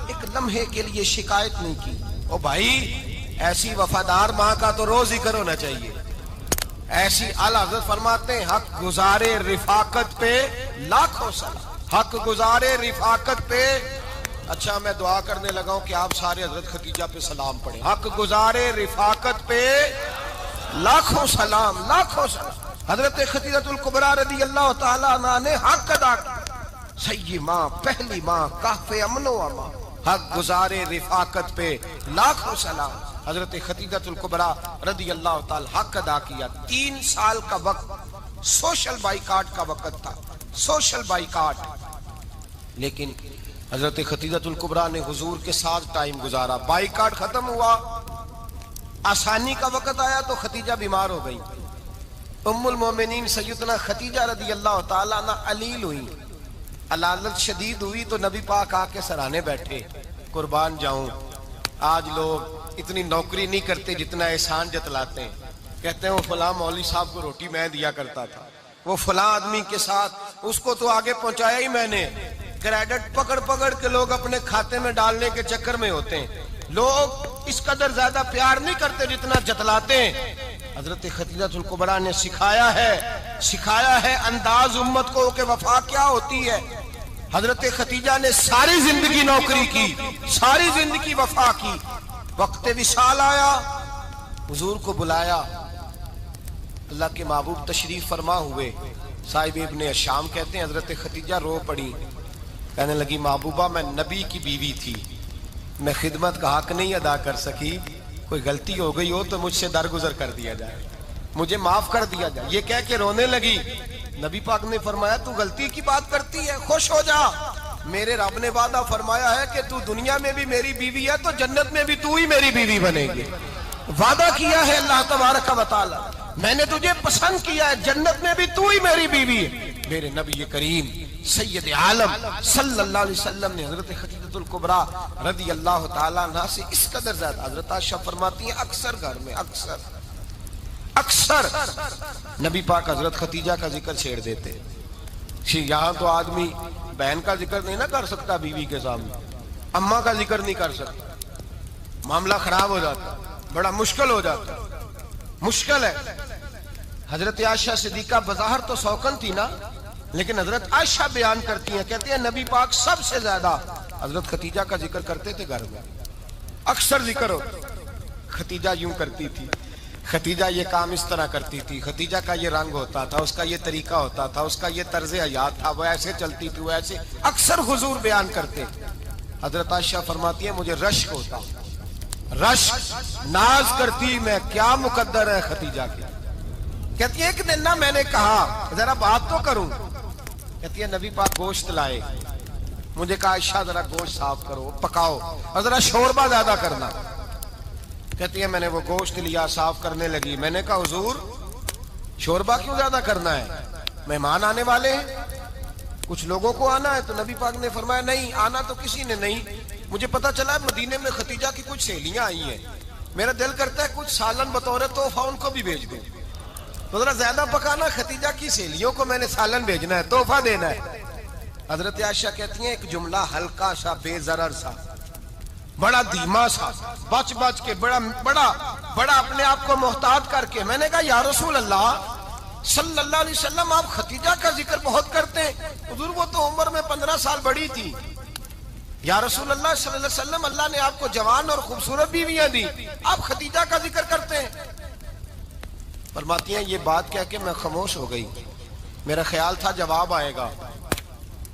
ایک لمحے کے لیے شکایت نہیں کی۔ او بھائی ایسی وفادار ماں کا تو روز ذکر ہونا چاہیے۔ ایسی اعلیٰ حضرت فرماتے ہیں حق گزارے رفاقت پہ لاکھوں سلام، حق گزارے رفاقت پہ۔ اچھا میں دعا کرنے لگا ہوں کہ آپ سارے حضرت خدیجہ پہ سلام پڑھیں۔ حق گزارے رفاقت پہ لاکھوں سلام، لاکھوں سلام۔ حضرت خدیجہ الکبریٰ رضی اللہ تعالیٰ عنہ نے حق ادا کیا، سیدی ماں، پہلی ماں، کہف امن و امان، حق گزارے رفاقت پہ لاکھوں سلام۔ حضرت خدیجہ الکبریٰ رضی اللہ تعالیٰ حق ادا کیا، 3 سال کا وقت سوشل بائیکاٹ کا وقت تھا، سوشل بائیکاٹ۔ لیکن حضرت خدیجہ الکبریٰ نے حضور کے ساتھ ٹائم گزارا، بائیکاٹ ختم ہوا، آسانی کا وقت آیا تو خدیجہ بیمار ہو گئی۔ ام المومنین سیدنا خدیجہ رضی اللہ تعالیٰ عنہ علیل ہوئی، علالت شدید ہوئی تو نبی پاک آ کے سرانے بیٹھے، قربان جاؤں آج لوگ اتنی نوکری نہیں کرتے جتنا احسان جتلاتے ہیں، کہتے ہیں وہ فلاں مولوی صاحب کو روٹی میں دیا کرتا تھا، وہ فلاں آدمی کے ساتھ اس کو تو آگے پہنچایا ہی میں نے۔ کریڈٹ پکڑ پکڑ کے لوگ اپنے کھاتے میں ڈالنے کے چکر میں ہوتے ہیں، لوگ اس قدر زیادہ پیار نہیں کرتے جتنا جتلاتے ہیں۔ حضرت خدیجہ الکبریٰ نے سکھایا ہے انداز امت کو کہ وفا کیا ہوتی ہے۔ حضرت خدیجہ نے ساری زندگی نوکری کی، ساری زندگی وفا کی، وقت وصال آیا، حضور کو بلایا، اللہ کے محبوب تشریف فرما ہوئے، صاحب ابن الشام کہتے ہیں حضرت خدیجہ رو پڑی، کہنے لگی محبوبہ میں نبی کی بیوی تھی، میں خدمت کا حق نہیں ادا کر سکی، کوئی غلطی ہو گئی ہو تو مجھ سے درگزر کر دیا جائے، مجھے معاف کر دیا جائے۔ یہ کہہ کے رونے لگی، نبی پاک نے فرمایا تو غلطی کی بات کرتی ہے، خوش ہو جا، میرے رب نے وعدہ فرمایا ہے کہ تو دنیا میں بھی میری بیوی ہے تو جنت میں بھی تو ہی میری بیوی بنے گی، وعدہ کیا ہے اللہ تبارک و تعالی، میں نے تجھے پسند کیا ہے، جنت میں بھی تو ہی میری بیوی ہے۔ میرے نبی کریم سید عالم صلی اللہ علیہ وسلم نے حضرت خدیجہ الکبریٰ رضی اللہ تعالیٰ عنہ سے اس قدر زیادہ، حضرت عائشہ فرماتی ہیں اکثر گھر میں اکثر نبی پاک حضرت خدیجہ کا ذکر چھیڑ دیتے۔ یہاں تو آدمی بہن کا ذکر نہیں نہ کر سکتا بیوی کے سامنے، اماں کا ذکر نہیں کر سکتا، معاملہ خراب ہو جاتا، بڑا مشکل ہو جاتا، مشکل ہے۔ حضرت عائشہ صدیقہ بظاہر تو سوکن تھی نا، لیکن حضرت عائشہ بیان کرتی ہیں، کہتی ہیں نبی پاک سب سے زیادہ حضرت خدیجہ کا ذکر کرتے تھے گھر میں، اکثر ذکر ہو۔ خدیجہ یوں کرتی تھی، خدیجہ یہ کام اس طرح کرتی تھی، خدیجہ کا یہ رنگ ہوتا تھا، اس کا یہ طریقہ ہوتا تھا، اس کا یہ طرز حیات تھا، وہ ایسے چلتی تھی، وہ ایسے، اکثر حضور بیان کرتے۔ حضرت عائشہ فرماتی ہے مجھے رشک ہوتا، رشک، ناز کرتی میں، کیا مقدر ہے خدیجہ کی۔ کہتی ہے ایک دن نا میں نے کہا ذرا بات تو کروں، کہتی ہے نبی پاک گوشت لائے، مجھے کہا عائشہ ذرا گوشت صاف کرو، پکاؤ اور ذرا شوربہ زیادہ کرنا۔ کہتی ہے میں نے وہ گوشت لیا، صاف کرنے لگی، میں نے کہا حضور شوربہ کیوں زیادہ کرنا ہے، مہمان آنے والے ہیں، کچھ لوگوں کو آنا ہے۔ تو نبی پاک نے فرمایا نہیں، آنا تو کسی نے نہیں، مجھے پتا چلا مدینے میں خدیجہ کی کچھ سہیلیاں آئی ہیں، میرا دل کرتا ہے کچھ سالن بطور تحفہ ان کو بھی بھیج دوں، تو ذرا زیادہ پکانا، خدیجہ کی سہیلیوں کو میں نے سالن بھیجنا ہے، تحفہ دینا ہے۔ حضرت عائشہ کہتی ہیں ایک جملہ ہلکا سا، بے ضرر سا، بڑا دھیما سا، بچ کے بڑا اپنے آپ کو محتاط کر کے، میں نے کہا یا رسول اللہ صلی اللہ علیہ وسلم آپ خدیجہ کا ذکر بہت کرتے ہیں، حضور وہ تو عمر میں 15 سال بڑی تھی، یا رسول اللہ صلی اللہ علیہ وسلم اللہ نے آپ کو جوان اور خوبصورت بیویاں دی، آپ خدیجہ کا ذکر کرتے ہیں۔ فرماتی ہیں یہ بات کہہ کے میں خاموش ہو گئی، میرا خیال تھا جواب آئے گا،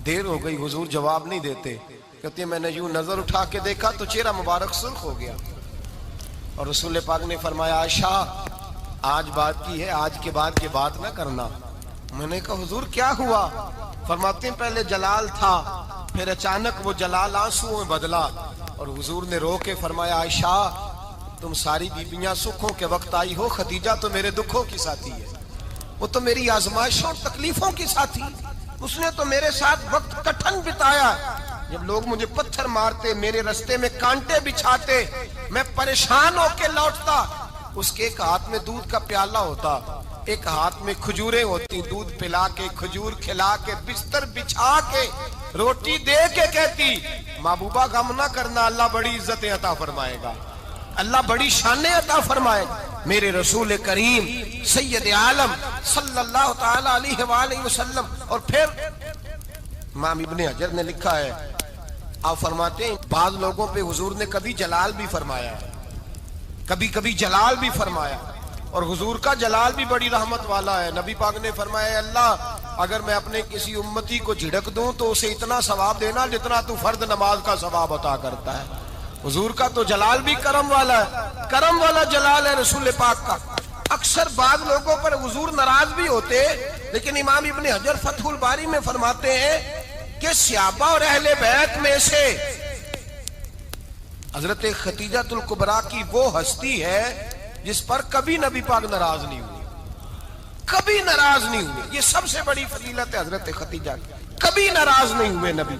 دیر ہو گئی، حضور جواب نہیں دیتے۔ کہتے ہیں میں نے یوں نظر اٹھا کے دیکھا تو چہرہ مبارک سرخ ہو گیا، اور رسول پاک نے فرمایا عائشہ آج بات کی ہے، آج کے بعد یہ بات نہ کرنا۔ میں نے کہا حضور کیا ہوا؟ فرماتے ہیں پہلے جلال تھا، پھر اچانک وہ جلال آنسو میں بدلا، اور حضور نے رو کے فرمایا عائشہ تم ساری بیویاں سکھوں کے وقت آئی ہو، خدیجہ تو میرے دکھوں کی ساتھی ہے، وہ تو میری آزمائشوں اور تکلیفوں کی ساتھی، اس نے تو میرے ساتھ وقت کٹھن بتایا، جب لوگ مجھے پتھر مارتے، میرے رستے میں کانٹے بچھاتے، میں پریشان ہو کے لوٹتا، اس کے ایک ہاتھ میں دودھ کا پیالہ ہوتا، ایک ہاتھ میں کھجوریں ہوتی، دودھ پلا کے، کھجور کھلا کے، بستر بچھا کے، روٹی دے کے کہتی محبوبہ غم نہ کرنا، اللہ بڑی عزتیں عطا فرمائے گا، اللہ بڑی شانیں عطا فرمائے گا۔ میرے رسول کریم سید عالم صلی اللہ تعالی علیہ وآلہ وسلم۔ اور پھر امام ابن حجر نے لکھا ہے، آپ فرماتے ہیں بعض لوگوں پہ حضور نے کبھی جلال بھی فرمایا، کبھی جلال بھی فرمایا، اور حضور کا جلال بھی بڑی رحمت والا ہے۔ نبی پاک نے فرمایا اللہ اگر میں اپنے کسی امتی کو جھڑک دوں تو اسے اتنا ثواب دینا جتنا تو فرد نماز کا ثواب عطا کرتا ہے۔ حضور کا تو جلال بھی کرم والا ہے، کرم والا جلال ہے رسول پاک کا۔ اکثر بعض لوگوں پر حضور ناراض بھی ہوتے، لیکن امام ابن حجر فتح الباری میں فرماتے ہیں کہ صحابہ اور اہل بیت میں سے حضرت خدیجہ الکبریٰ کی وہ ہستی ہے جس پر کبھی نبی پاک ناراض نہیں ہوئے، کبھی ناراض نہیں ہوئے. یہ سب سے بڑی فضیلت ہے حضرت خدیجہ کی. کبھی ناراض نہیں ہوئے نبی،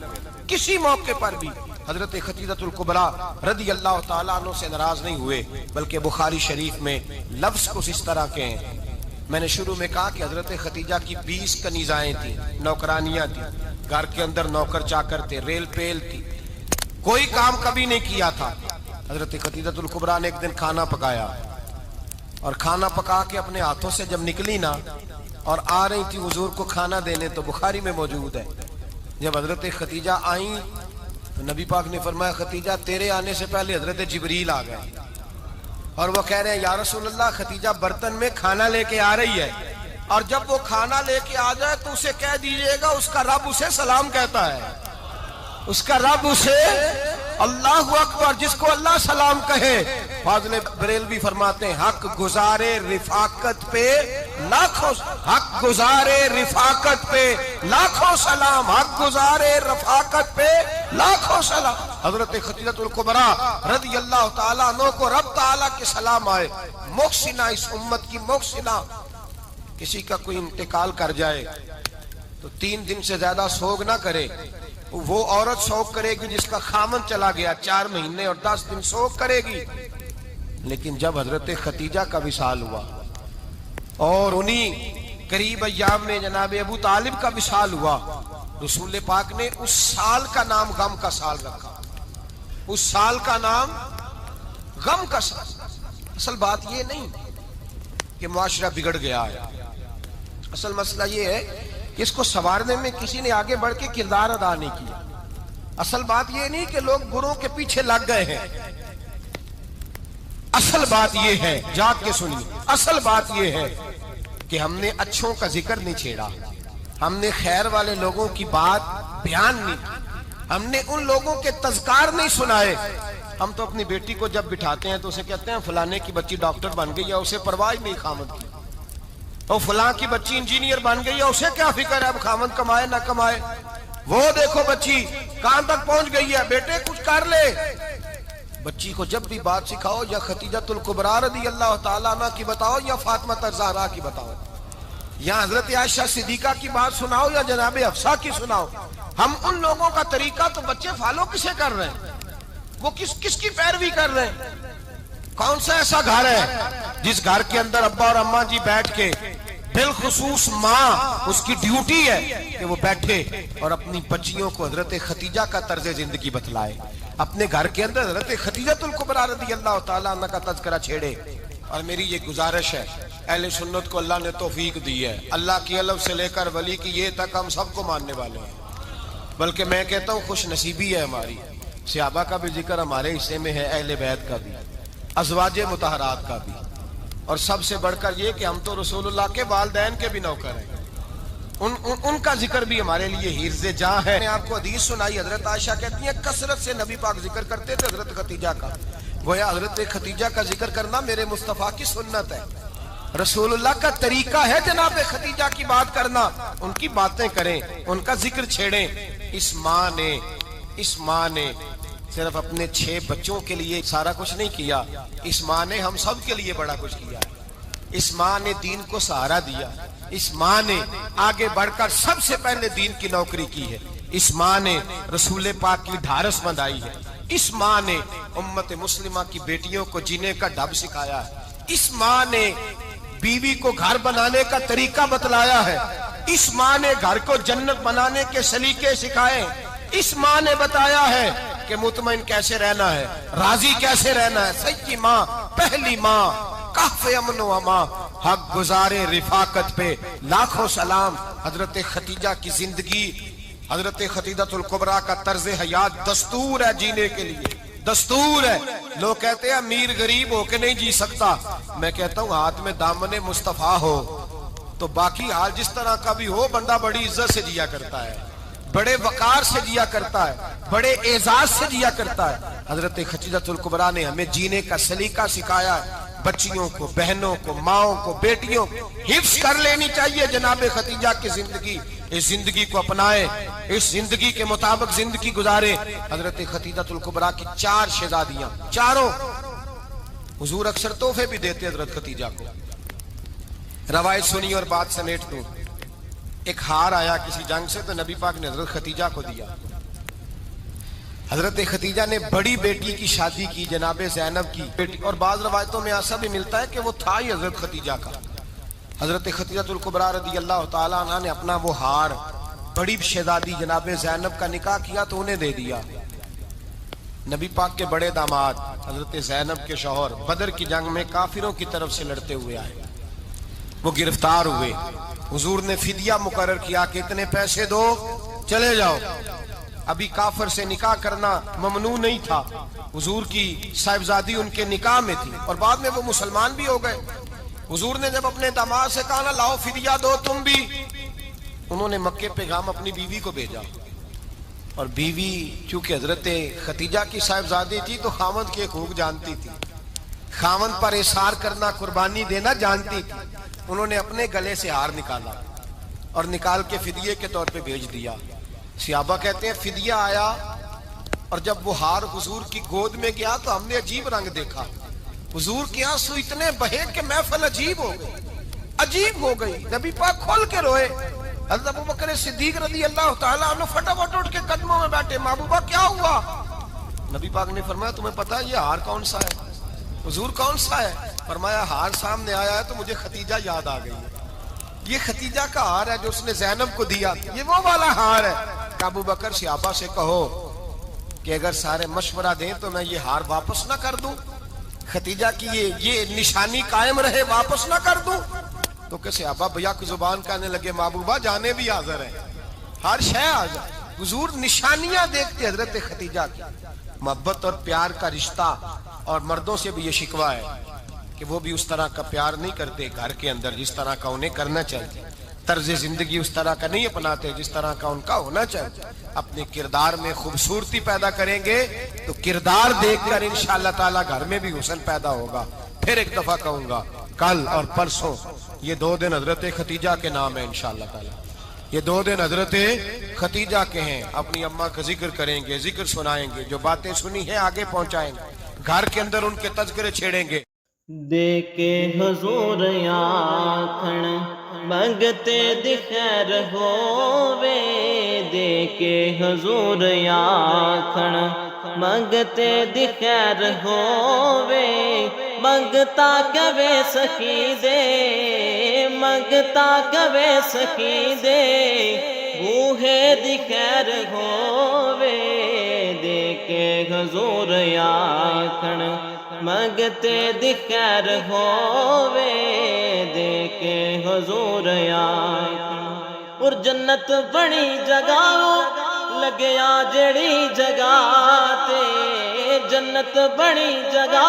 کسی موقع پر بھی حضرت خدیجہ الکبریٰ رضی اللہ تعالیٰ عنہ سے ناراض نہیں ہوئے. بلکہ بخاری شریف میں لفظ کچھ اس طرح کے ہیں. میں نے شروع میں کہا کہ حضرت خدیجہ کی 20 کنیزائیں تھیں، نوکرانیاں تھیں، گھر کے اندر نوکر چاکر تھے، ریل پیل تھی، کوئی کام کبھی نہیں کیا تھا. حضرت خدیجہ الکبریٰ نے ایک دن کھانا پکایا، اور کھانا پکا کے اپنے ہاتھوں سے جب نکلی نا اور آ رہی تھی حضور کو کھانا دینے، تو بخاری میں موجود ہے جب حضرت خدیجہ آئیں تو نبی پاک نے فرمایا خدیجہ تیرے آنے سے پہلے حضرت جبریل آ گئے، اور وہ کہہ رہے ہیں یا رسول اللہ خدیجہ برتن میں کھانا لے کے آ رہی ہے، اور جب وہ کھانا لے کے آ جائے تو اسے کہہ دیجئے گا اس کا رب اسے سلام کہتا ہے، اس کا رب اسے اللہ اکبر، جس کو اللہ سلام کہے. فاضل بریلوی فرماتے ہیں حق گزارے رفاقت پہ لاکھوں، حق گزارے رفاقت پہ لاکھوں سلام، حق گزارے رفاقت پہ لاکھوں سلام. حضرت خدیجہ الکبریٰ رضی اللہ تعالیٰ عنہ کو رب تعالیٰ کے سلام آئے. محسنہ، اس امت کی محسنہ. کسی کا کوئی انتقال کر جائے تو 3 دن سے زیادہ سوگ نہ کرے. وہ عورت سوگ کرے گی جس کا خامن چلا گیا، 4 مہینے اور 10 دن سوگ کرے گی. لیکن جب حضرت خدیجہ کا وصال ہوا اور انہی قریب ایام میں جناب ابو طالب کا وصال ہوا، رسول پاک نے اس سال کا نام غم کا سال رکھا. اس سال کا نام غم کا سال. اصل بات یہ نہیں کہ معاشرہ بگڑ گیا ہے، اصل مسئلہ یہ ہے کہ اس کو سنوارنے میں کسی نے آگے بڑھ کے کردار ادا نہیں کیا. اصل بات یہ نہیں کہ لوگ بروں کے پیچھے لگ گئے ہیں. اصل بات یہ ہے، جاگ کے سنیے، اصل بات یہ ہے کہ ہم نے اچھوں کا ذکر نہیں چھیڑا، ہم نے خیر والے لوگوں کی بات بیان نہیں کی، ہم نے ان لوگوں کے تذکار نہیں سنائے. ہم تو اپنی بیٹی کو جب بٹھاتے ہیں تو اسے کہتے ہیں فلانے کی بچی ڈاکٹر بن گئی ہے، اسے پرواہ نہیں خامد کی. اور فلاں کی بچی انجینئر بن گئی ہے، اسے کیا فکر ہے اب خامد کمائے نہ کمائے. وہ دیکھو بچی کہاں تک پہنچ گئی ہے، بیٹے کچھ کر لے. بچی کو جب بھی بات سکھاؤ یا خدیجہ الکبریٰ رضی اللہ تعالیٰ عنہ کی بتاؤ یا فاطمہ الزہرا کی بتاؤ، یا حضرت عائشہ صدیقہ کی بات سناؤ یا جناب حفصہ کی سناؤ. ہم ان لوگوں کا طریقہ تو بچے فالو کسے کر رہے ہیں، وہ کس کی پیروی کر رہے ہیں. کون سا ایسا گھر ہے جس گھر کے اندر ابا اور اماں جی بیٹھ کے، بالخصوص ماں اس کی ڈیوٹی ہے کہ وہ بیٹھے اور اپنی بچیوں کو حضرت خدیجہ کا طرز زندگی بتلائے، اپنے گھر کے اندر حضرت خدیجہ الکبریٰ رضی اللہ تعالیٰ عنہ کا تذکرہ چھیڑے. اور میری یہ گزارش ہے، اہل سنت کو اللہ نے توفیق دی ہے، اللہ کی علم سے لے کر ولی کی یہ تک ہم سب کو ماننے والے ہیں. بلکہ میں کہتا ہوں خوش نصیبی ہے ہماری، صحابہ کا بھی ذکر ہمارے حصے میں ہے، اہل بیت کا بھی، ازواج مطہرات کا بھی، اور سب سے بڑھ کر یہ کہ ہم تو رسول اللہ کے والدین کے بھی نوکر ہیں، ان کا ذکر بھی ہمارے لیے حرز جاں ہے. میں آپ کو حدیث سنائی، حضرت عائشہ کہتی ہیں کثرت سے نبی پاک ذکر کرتے تھے حضرت خدیجہ کا. گویا حضرت خدیجہ کا ذکر کرنا میرے مصطفیٰ کی سنت ہے، رسول اللہ کا طریقہ ہے جناب خدیجہ کی بات کرنا. ان کی باتیں کریں، ان کا ذکر چھیڑیں. اس ماں نے صرف اپنے 6 بچوں کے لیے سارا کچھ نہیں کیا، اس ماں نے ہم سب کے لیے بڑا کچھ کیا. اس ماں نے دین کو سہارا دیا، اس ماں نے آگے بڑھ کر سب سے پہلے دین کی نوکری کی ہے، اس ماں نے رسول پاک کی ڈھارس بندھائی ہے، اس ماں نے امت مسلمہ کی بیٹیوں کو جینے کا ڈھب سکھایا ہے، اس ماں نے بیوی کو گھر بنانے کا طریقہ بتلایا ہے، اس ماں نے گھر کو جنت بنانے کے سلیقے سکھائے، اس ماں نے بتایا ہے کہ مطمئن کیسے رہنا ہے، راضی کیسے رہنا ہے. سچی ماں، پہلی ماں، کہف امن و امان، حق گزارے رفاقت پہ لاکھوں سلام. حضرت خدیجہ کی زندگی، حضرت خدیجہ الکبریٰ کا طرز حیات دستور ہے جینے کے لیے، دستور ہے. لوگ کہتے ہیں امیر غریب ہو کے نہیں جی سکتا، میں کہتا ہوں ہاتھ میں دامن مصطفیٰ ہو تو باقی حال جس طرح کا بھی ہو بندہ بڑی عزت سے جیا کرتا ہے، بڑے وقار سے جیا کرتا ہے، بڑے اعزاز سے جیا کرتا ہے. حضرت خدیجہ الکبریٰ نے ہمیں جینے کا سلیقہ سکھایا ہے. بچیوں کو، بہنوں کو، ماؤں کو، بیٹیوں کو حفظ کر لینی چاہیے جناب خدیجہ کی زندگی۔ اس زندگی کو اپنائے، اس زندگی کے مطابق زندگی گزارے۔ حضرت خدیجہ الکبریٰ کی 4 شہزادیاں، چاروں حضور اکثر تحفے بھی دیتے حضرت خدیجہ کو۔ روایت سنی اور بات سمیٹ دوں۔ ایک ہار آیا کسی جنگ سے تو نبی پاک نے حضرت خدیجہ کو دیا۔ حضرت خدیجہ نے بڑی بیٹی کی شادی کی، جناب زینب کی بیٹی، اور بعض روایتوں میں ایسا بھی ملتا ہے کہ وہ تھا ہی حضرت خدیجہ کا۔ حضرت خدیجہ الکبریٰ رضی اللہ تعالیٰ عنہ نے اپنا وہ ہار بڑی شہزادی جناب زینب کا نکاح کیا تو انہیں دے دیا۔ نبی پاک کے بڑے داماد حضرت زینب کے شوہر بدر کی جنگ میں کافروں کی طرف سے لڑتے ہوئے آئے، وہ گرفتار ہوئے۔ حضور نے فدیہ مقرر کیا کہ اتنے پیسے دو چلے جاؤ۔ ابھی کافر سے نکاح کرنا ممنوع نہیں تھا، حضور کی صاحبزادی ان کے نکاح میں تھی، اور بعد میں وہ مسلمان بھی ہو گئے۔ حضور نے جب اپنے داماد سے کہا نا لاؤ فدیہ دو تم بھی، انہوں نے مکے پیغام اپنی بیوی کو بھیجا، اور بیوی چونکہ حضرت خدیجہ کی صاحبزادی تھی تو خاوند کے حقوق جانتی تھی، خاوند پر اثار کرنا، قربانی دینا جانتی تھی۔ انہوں نے اپنے گلے سے ہار نکالا اور نکال کے فدیے کے طور پہ بھیج دیا۔ صحابہ کہتے ہیں فدیہ آیا اور جب وہ ہار حضور کی گود میں گیا تو ہم نے عجیب رنگ دیکھا، حضور کے آنسو اتنے بہے کہ محفل عجیب ہو گئی، عجیب ہو گئی۔ نبی پاک کھول کے روئے۔ حضرت ابوبکر صدیق رضی اللہ تعالیٰ عنہ فٹافٹ اٹھ کے قدموں میں بیٹھے، محبوبہ کیا ہوا؟ نبی پاک نے فرمایا تمہیں پتا ہے یہ ہار کون سا ہے؟ حضور کون سا ہے؟ فرمایا ہار سامنے آیا ہے تو مجھے خدیجہ یاد آ گئی ہے، یہ خدیجہ کا ہار ہے جو اس نے زینب کو دیا، یہ وہ والا ہار ہے۔ کہ ابو بکر صحابہ سے کہو کہ اگر سارے مشورہ دیں تو میں یہ ہار واپس نہ کر دوں، خدیجہ کی یہ نشانی قائم رہے، واپس نہ کر دوں؟ تو کہ صحابہ بھیا کی زبان کہنے لگے محبوبہ جانے بھی حاضر ہے، ہر شے حاضر۔ حضور نشانیاں دیکھتے حضرت خدیجہ کی، محبت اور پیار کا رشتہ، اور مردوں سے بھی یہ شکوہ ہے کہ وہ بھی اس طرح کا پیار نہیں کرتے گھر کے اندر جس طرح کا انہیں کرنا چاہیے، طرز زندگی اس طرح کا نہیں اپناتے جس طرح کا ان کا ہونا چاہیے۔ اپنے کردار میں خوبصورتی پیدا کریں گے تو کردار دیکھ کر انشاءاللہ تعالی گھر میں بھی حسن پیدا ہوگا۔ پھر ایک دفعہ کہوں گا کل اور پرسوں یہ 2 دن حضرت خدیجہ کے نام ہے انشاءاللہ تعالی، یہ 2 دن حضرت خدیجہ کے ہیں۔ اپنی اماں کا ذکر کریں گے، ذکر سنائیں گے، جو باتیں سنی ہیں آگے پہنچائیں گے، گھر کے اندر ان کے تذکرے چھیڑیں گے۔ دے کے حضور آکھن منگتے دی خیر ہووے، دے کے حضور آکھن منگتے دی خیر ہووے، منگتا کبے سخی دے، منگتا کبے سخی دے، بوہے دی خیر ہووے، دے کے حضور آکھن منگتے دی خیر ہووے، دے کے حضور آکھن۔ اور جنت بڑی جگہ لگیا جڑی جگہ تے، جنت بڑی جگہ